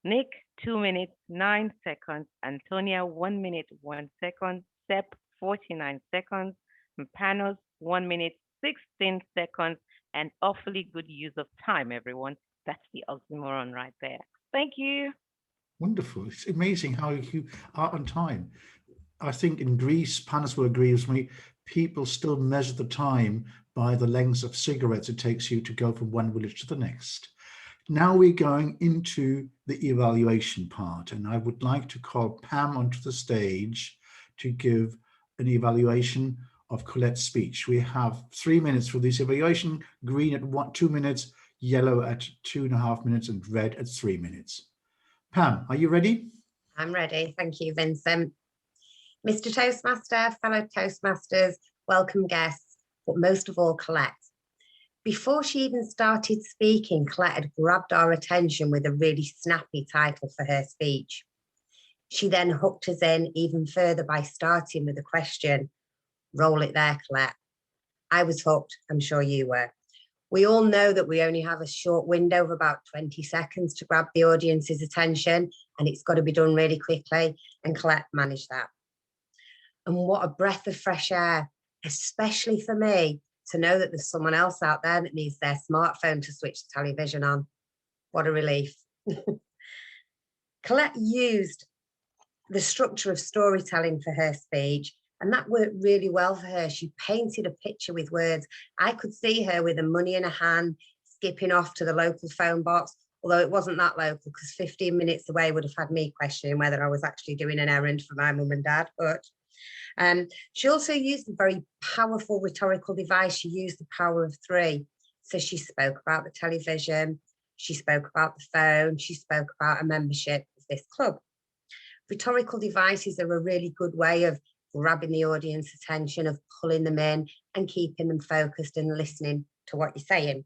Nick, 2 minutes, 9 seconds. Antonia, 1 minute, 1 second. Sep, 49 seconds. And Panos, 1 minute, 16 seconds. And awfully good use of time, everyone. That's the oxymoron right there. Thank you. Wonderful. It's amazing how you are on time. I think in Greece, Panos will agree with me, people still measure the time by the lengths of cigarettes it takes you to go from one village to the next. Now we're going into the evaluation part, and I would like to call Pam onto the stage to give an evaluation of Colette's speech. We have 3 minutes for this evaluation, green at 2 minutes, yellow at 2.5 minutes, and red at 3 minutes. Pam, are you ready? I'm ready. Thank you, Vincent. Mr. Toastmaster, fellow Toastmasters, welcome guests, but most of all, Colette. Before she even started speaking, Colette had grabbed our attention with a really snappy title for her speech. She then hooked us in even further by starting with a question. Roll it there, Colette. I was hooked, I'm sure you were. We all know that we only have a short window of about 20 seconds to grab the audience's attention, and it's got to be done really quickly, and Colette managed that. And what a breath of fresh air, especially for me, to know that there's someone else out there that needs their smartphone to switch the television on. What a relief. Colette used the structure of storytelling for her speech, and that worked really well for her. She painted a picture with words. I could see her with the money in her hand, skipping off to the local phone box, although it wasn't that local because 15 minutes away would have had me questioning whether I was actually doing an errand for my mum and dad. But she also used a very powerful rhetorical device. She used the power of 3. So she spoke about the television, she spoke about the phone, she spoke about a membership of this club. Rhetorical devices are a really good way of grabbing the audience attention, of pulling them in and keeping them focused and listening to what you're saying.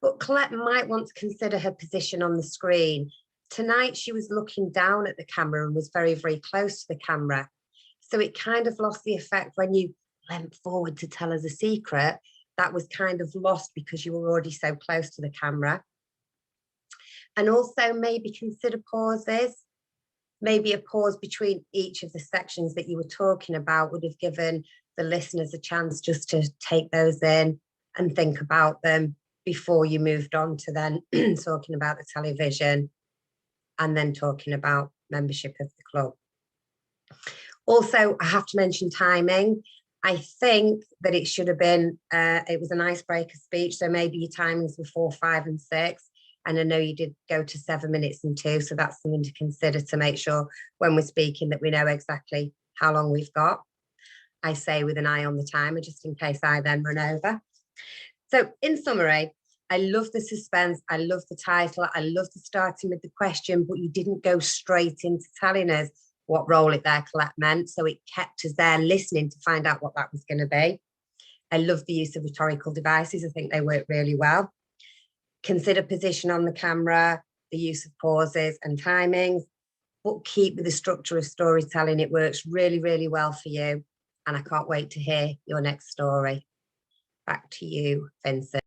But Colette might want to consider her position on the screen. Tonight she was looking down at the camera and was very, very close to the camera. So it kind of lost the effect when you leant forward to tell us a secret. That was kind of lost because you were already so close to the camera. And also maybe consider pauses. Maybe a pause between each of the sections that you were talking about would have given the listeners a chance just to take those in and think about them before you moved on to then talking about the television and then talking about membership of the club. Also, I have to mention timing. I think that it should have been, it was an icebreaker speech, so maybe your timings were 4, 5 and 6. And I know you did go to 7 minutes and 2, so that's something to consider to make sure when we're speaking that we know exactly how long we've got. I say with an eye on the timer, just in case I then run over. So in summary, I love the suspense, I love the title, I love the starting with the question, but you didn't go straight into telling us what roll it there, Colette meant. So it kept us there listening to find out what that was going to be. I love the use of rhetorical devices. I think they work really well. Consider position on the camera, the use of pauses and timings, but keep with the structure of storytelling. It works really, really well for you. And I can't wait to hear your next story. Back to you, Vincent.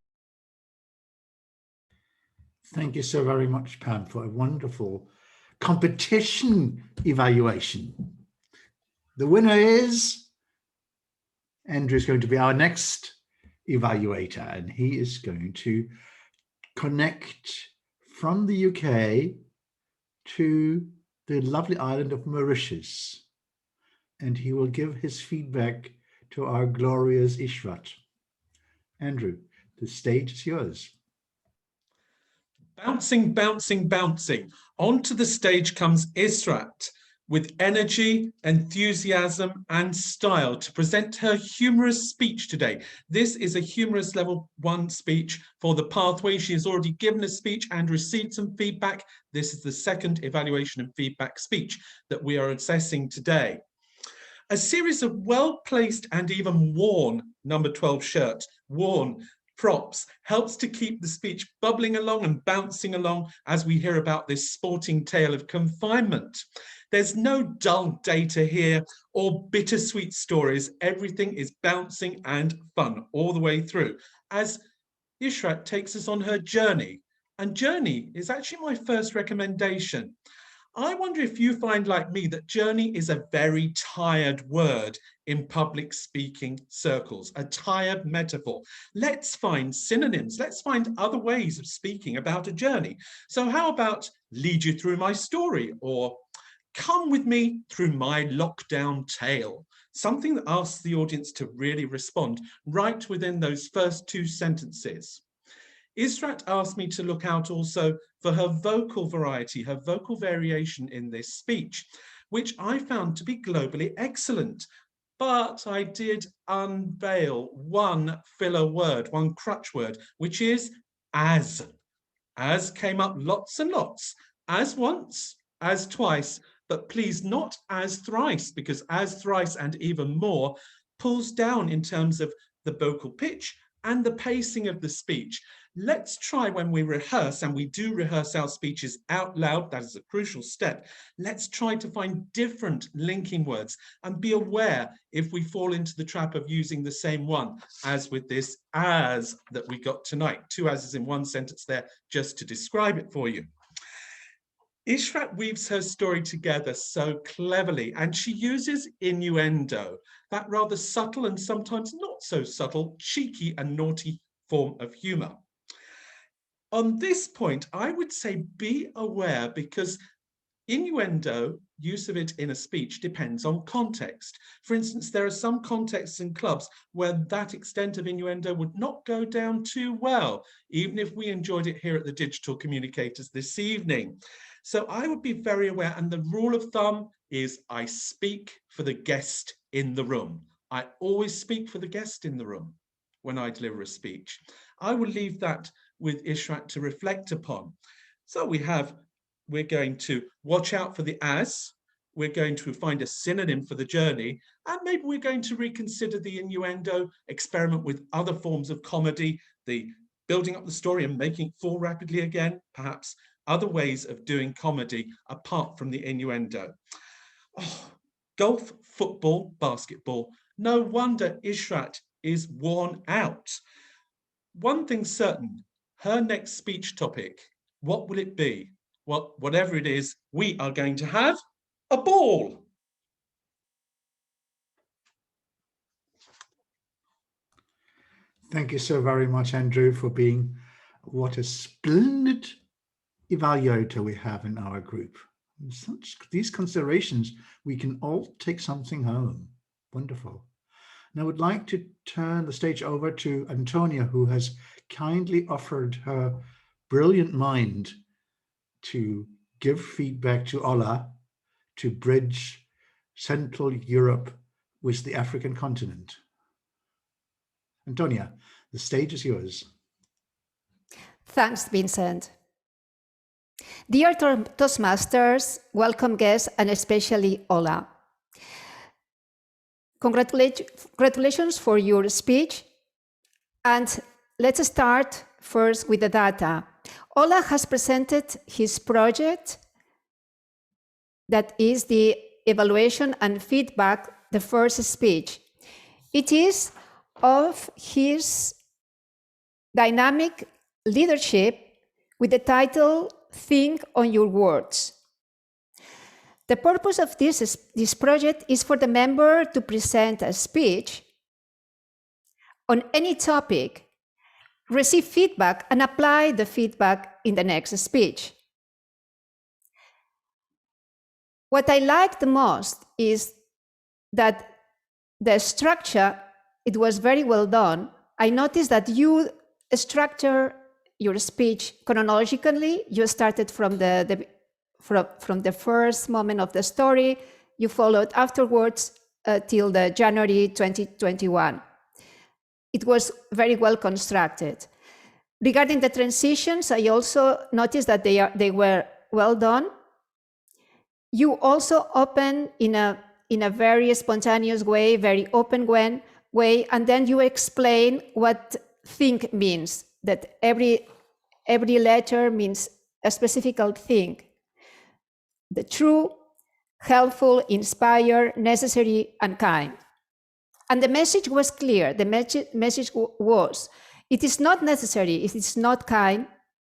Thank you so very much, Pam, for a wonderful competition evaluation. The winner is Andrew is going to be our next evaluator, and he is going to connect from the UK to the lovely island of Mauritius, and he will give his feedback to our glorious Ishrat. Andrew, the stage is yours. Bouncing, bouncing, bouncing. Onto the stage comes Ishrat with energy, enthusiasm, and style to present her humorous speech today. This is a humorous level 1 speech for the pathway. She has already given a speech and received some feedback. This is the second evaluation and feedback speech that we are assessing today. A series of well-placed and even worn number 12 shirt, worn props helps to keep the speech bubbling along and bouncing along as we hear about this sporting tale of confinement. There's no dull data here or bittersweet stories. Everything is bouncing and fun all the way through as Ishrat takes us on her journey. And journey is actually my first recommendation. I wonder if you find, like me, that journey is a very tired word in public speaking circles, a tired metaphor. Let's find synonyms. Let's find other ways of speaking about a journey. So how about lead you through my story, or come with me through my lockdown tale? Something that asks the audience to really respond right within those first 2 sentences. Ishrat asked me to look out also for her vocal variety, her vocal variation in this speech, which I found to be globally excellent. But I did unveil one filler word, one crutch word, which is as. As came up lots and lots, as once, as twice, but please not as thrice, because as thrice and even more pulls down in terms of the vocal pitch and the pacing of the speech. Let's try, when we rehearse, and we do rehearse our speeches out loud, that is a crucial step, let's try to find different linking words and be aware if we fall into the trap of using the same one, as with this as that we got tonight. 2 as's in 1 sentence there, just to describe it for you. Ishrat weaves her story together so cleverly, and she uses innuendo, that rather subtle and sometimes not so subtle, cheeky and naughty form of humor. On this point, I would say be aware, because innuendo, use of it in a speech, depends on context. For instance, there are some contexts in clubs where that extent of innuendo would not go down too well, even if we enjoyed it here at the Digital Communicators this evening. So I would be very aware, and the rule of thumb is I speak for the guest in the room. I always speak for the guest in the room when I deliver a speech. I will leave that with Ishrat to reflect upon. So we're going to watch out for the as, we're going to find a synonym for the journey, and maybe we're going to reconsider the innuendo, experiment with other forms of comedy, the building up the story and making it fall rapidly again, perhaps other ways of doing comedy apart from the innuendo. Oh, golf, football, basketball. No wonder Ishrat is worn out. One thing's certain, her next speech topic, what will it be? Well, whatever it is, we are going to have a ball. Thank you so very much, Andrew, for being what a splendid evaluator we have in our group. These considerations, we can all take something home. Wonderful. And I would like to turn the stage over to Antonia, who has kindly offered her brilliant mind to give feedback to Ola to bridge Central Europe with the African continent. Antonia, the stage is yours. Thanks, Vincent. Dear Toastmasters, welcome guests, and especially Ola. Congratulations for your speech. And let's start first with the data. Ola has presented his project, that is the evaluation and feedback, the first speech. It is of his dynamic leadership with the title, Think on Your Words. The purpose of this project is for the member to present a speech on any topic, receive feedback, and apply the feedback in the next speech. What I like the most is that the structure, it was very well done. I noticed that you structure your speech chronologically. You started from the first moment of the story. You followed afterwards till the January 2021. It was very well constructed. Regarding the transitions, I also noticed that they were well done. You also open in a very spontaneous way, very open way, and then you explain what think means, that every letter means a specific thing. The true, helpful, inspire, necessary, and kind. And the message was clear. The message was, it is not necessary, if it's not kind,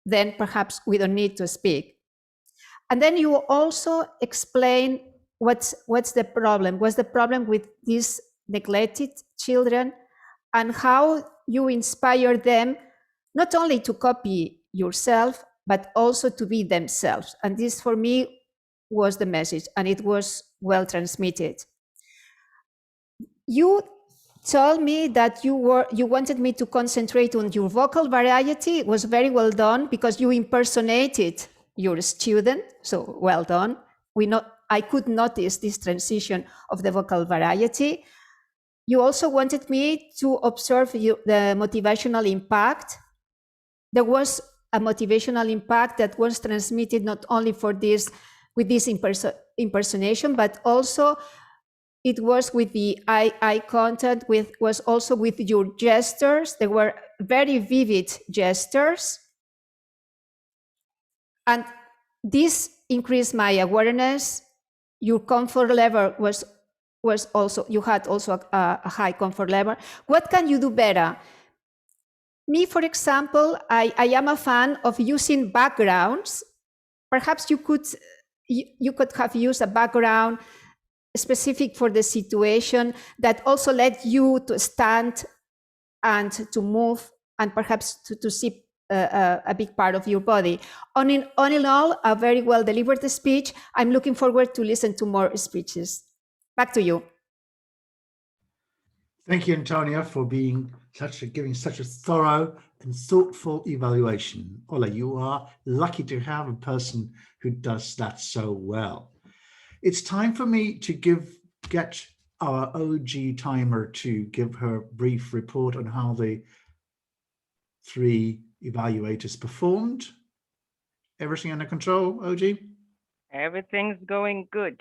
then perhaps we don't need to speak. And then you also explain what's the problem. What's the problem with these neglected children, and how you inspire them not only to copy yourself, but also to be themselves. And this for me was the message, and it was well transmitted. You told me that you wanted me to concentrate on your vocal variety. It was very well done because you impersonated your student, so well done. I could notice this transition of the vocal variety. You also wanted me to observe the motivational impact. There was a motivational impact that was transmitted not only with this impersonation, but also it was with the eye contact, was also with your gestures. There were very vivid gestures. And this increased my awareness. Your comfort level was also, you had also a high comfort level. What can you do better? Me, for example, I am a fan of using backgrounds. Perhaps you could have used a background specific for the situation that also led you to stand and to move and perhaps to see a big part of your body. On in all, a very well delivered speech. I'm looking forward to listen to more speeches. Back to you. Thank you, Antonia, for giving such a thorough and thoughtful evaluation. Ola, you are lucky to have a person who does that so well. It's time for me to get our OG timer to give her brief report on how the 3 evaluators performed. Everything under control, OG? Everything's going good.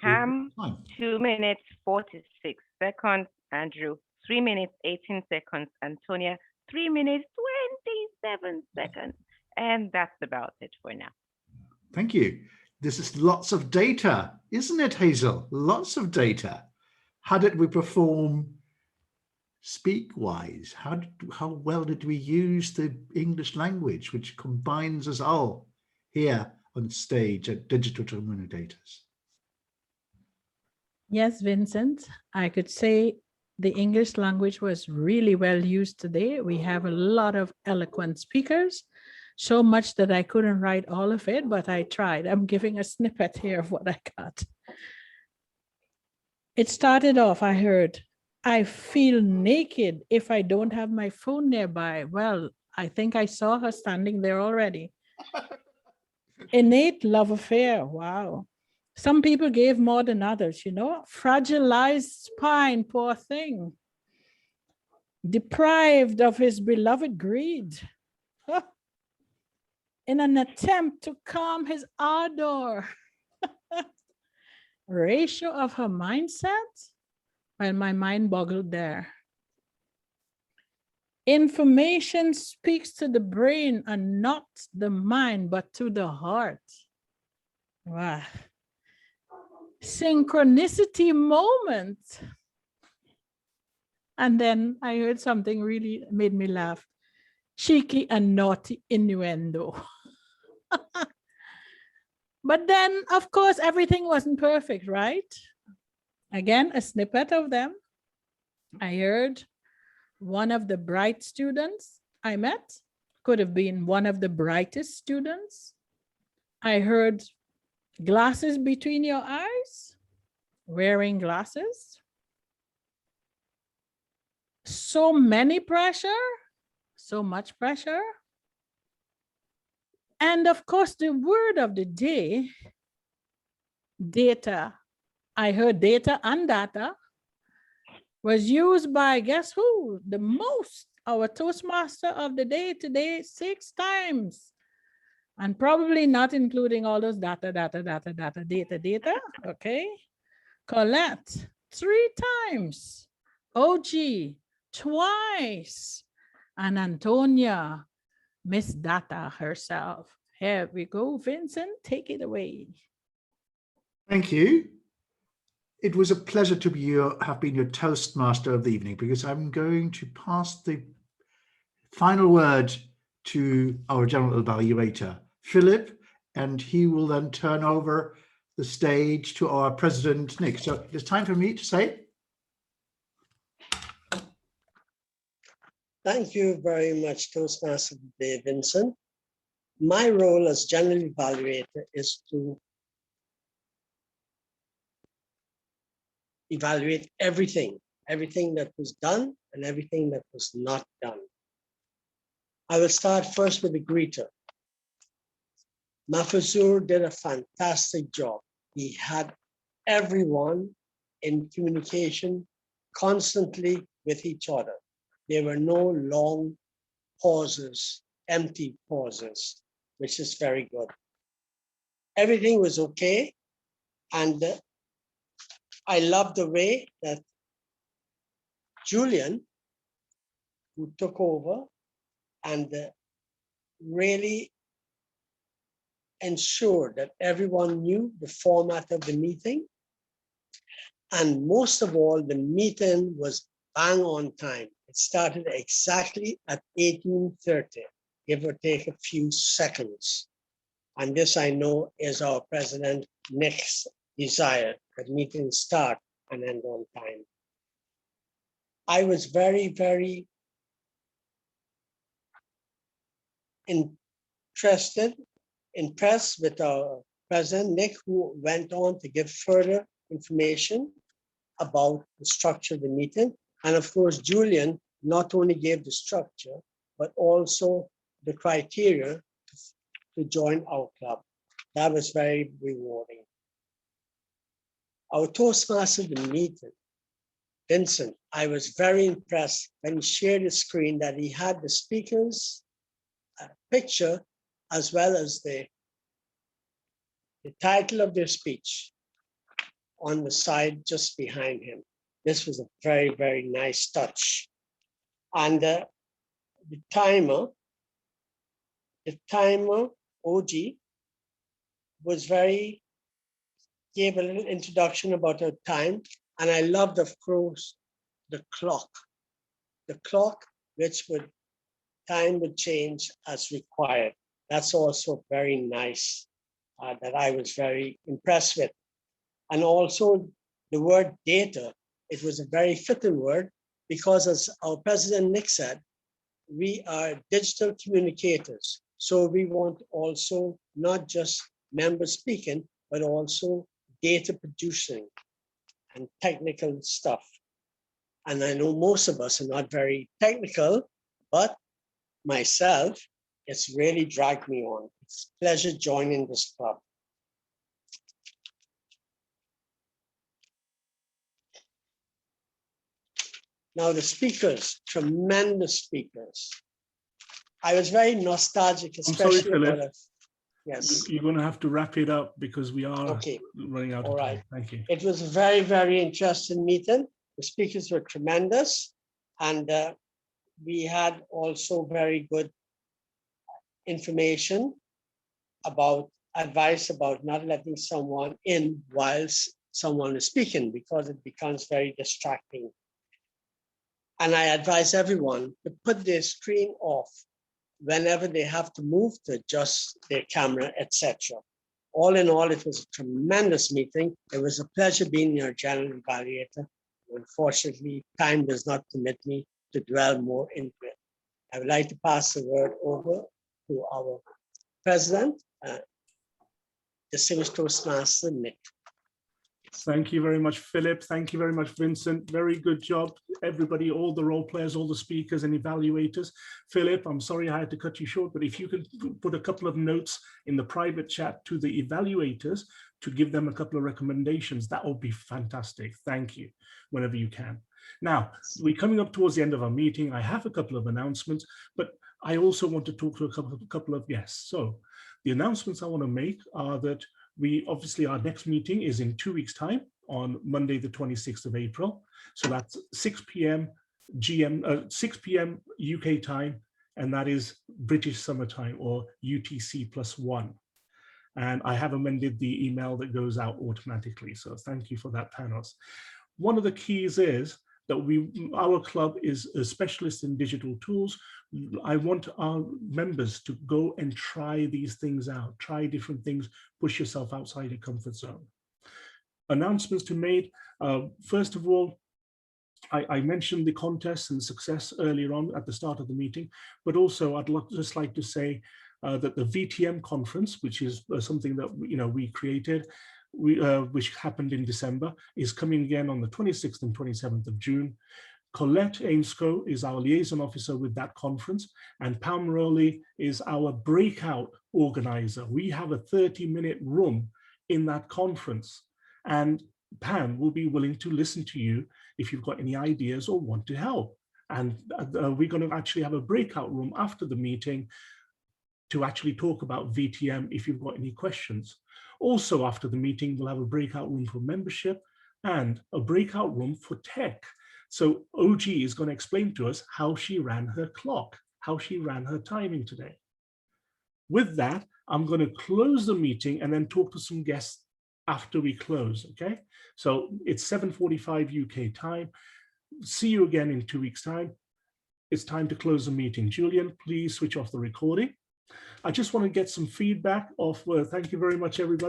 Ham, 2 minutes, 46 seconds. Andrew, 3 minutes, 18 seconds. Antonia, 3 minutes, 27 seconds. And that's about it for now. Thank you. This is lots of data, isn't it, Hazel? Lots of data. How did we perform speak-wise? How well did we use the English language, which combines us all here on stage at Digital Communicators? Yes, Vincent, I could say the English language was really well used today. We have a lot of eloquent speakers, so much that I couldn't write all of it, but I tried. I'm giving a snippet here of what I got. It started off, I heard, I feel naked if I don't have my phone nearby. Well, I think I saw her standing there already. Innate love affair, wow. Some people gave more than others, you know, fragilized spine, poor thing. Deprived of his beloved greed. Huh. In an attempt to calm his ardor. Ratio of her mindset? Well, my mind boggled there. Information speaks to the brain and not the mind, but to the heart. Wow. Synchronicity moment. And then I heard something really made me laugh. Cheeky and naughty innuendo. But then, of course, everything wasn't perfect, right? Again, a snippet of them. I heard one of the bright students I met, could have been one of the brightest students. I heard glasses between your eyes, wearing glasses. So many pressure, so much pressure. And of course, the word of the day, data. I heard data and data was used by, guess who? The most, our Toastmaster of the day today, 6 times. And probably not including all those data, okay? Colette, 3 times. OG, twice. And Antonia, Miss Data herself. Here we go, Vincent, take it away. Thank you. It was a pleasure to have been your Toastmaster of the evening, because I'm going to pass the final word to our general evaluator, Philip, and he will then turn over the stage to our president, Nick. So it's time for me to say. Thank you very much, Toastmaster of the day, Vincent. My role as general evaluator is to evaluate everything that was done and everything that was not done. I will start first with the greeter. Mafazur did a fantastic job. He had everyone in communication constantly with each other. There were no long pauses, empty pauses, which is very good. Everything was okay. And I love the way that Julian, who took over and really ensured that everyone knew the format of the meeting. And most of all, the meeting was bang on time. It started exactly at 18:30, give or take a few seconds. And this, I know, is our President Nick's desire, that meetings start and end on time. I was very, very impressed with our President Nick, who went on to give further information about the structure of the meeting. And of course, Julian not only gave the structure, but also the criteria to join our club. That was very rewarding. Our Toastmaster of the meeting, Vincent, I was very impressed when he shared his screen that he had the speaker's picture as well as the title of their speech on the side just behind him. This was a very, very nice touch. And the timer, OG, gave a little introduction about her time. And I loved, of course, the clock. The clock, time would change as required. That's also very nice, that I was very impressed with. And also the word data, it was a very fitting word, because as our President Nick said, we are digital communicators. So we want also not just members speaking, but also data producing and technical stuff. And I know most of us are not very technical, but myself, it's really dragged me on. It's a pleasure joining this club. Now the speakers, tremendous speakers. I was very nostalgic, especially about us. Yes. You're going to have to wrap it up because we are running out of time. Thank you. It was a very, very interesting meeting. The speakers were tremendous. And we had also very good information about advice about not letting someone in whilst someone is speaking, because it becomes very distracting. And I advise everyone to put their screen off whenever they have to move to adjust their camera, etc. All in all, it was a tremendous meeting. It was a pleasure being your general evaluator. Unfortunately, time does not permit me to dwell more into it. I would like to pass the word over to our president, distinguished Toastmaster Nick. Thank you very much, Philip. Thank you very much, Vincent. Very good job, everybody, all the role players, all the speakers and evaluators. Philip, I'm sorry I had to cut you short, but if you could put a couple of notes in the private chat to the evaluators to give them a couple of recommendations, that would be fantastic. Thank you, whenever you can. Now, we're coming up towards the end of our meeting. I have a couple of announcements, but I also want to talk to a couple of guests. So the announcements I want to make are that obviously our next meeting is in 2 weeks' time on Monday, the 26th of April. So that's 6 p.m. 6 p.m. UK time, and that is British Summer Time, or UTC +1. And I have amended the email that goes out automatically. So thank you for that, Panos. One of the keys is that our club is a specialist in digital tools. I want our members to go and try these things out, try different things, push yourself outside your comfort zone. Announcements to made. First of all, I mentioned the contest and success earlier on at the start of the meeting, but also I'd just like to say that the VTM conference, which is something that we created, which happened in December, is coming again on the 26th and 27th of June. Colette Ainscoe is our liaison officer with that conference, and Pam Rowley is our breakout organizer. We have a 30-minute room in that conference, and Pam will be willing to listen to you if you've got any ideas or want to help. And we're going to actually have a breakout room after the meeting to actually talk about VTM if you've got any questions. Also, after the meeting, we'll have a breakout room for membership and a breakout room for tech. So OG is going to explain to us how she ran her clock, how she ran her timing today. With that, I'm going to close the meeting and then talk to some guests after we close, okay? So it's 7:45 UK time. See you again in 2 weeks' time. It's time to close the meeting. Julian, please switch off the recording. I just want to get some feedback of, thank you very much, everybody.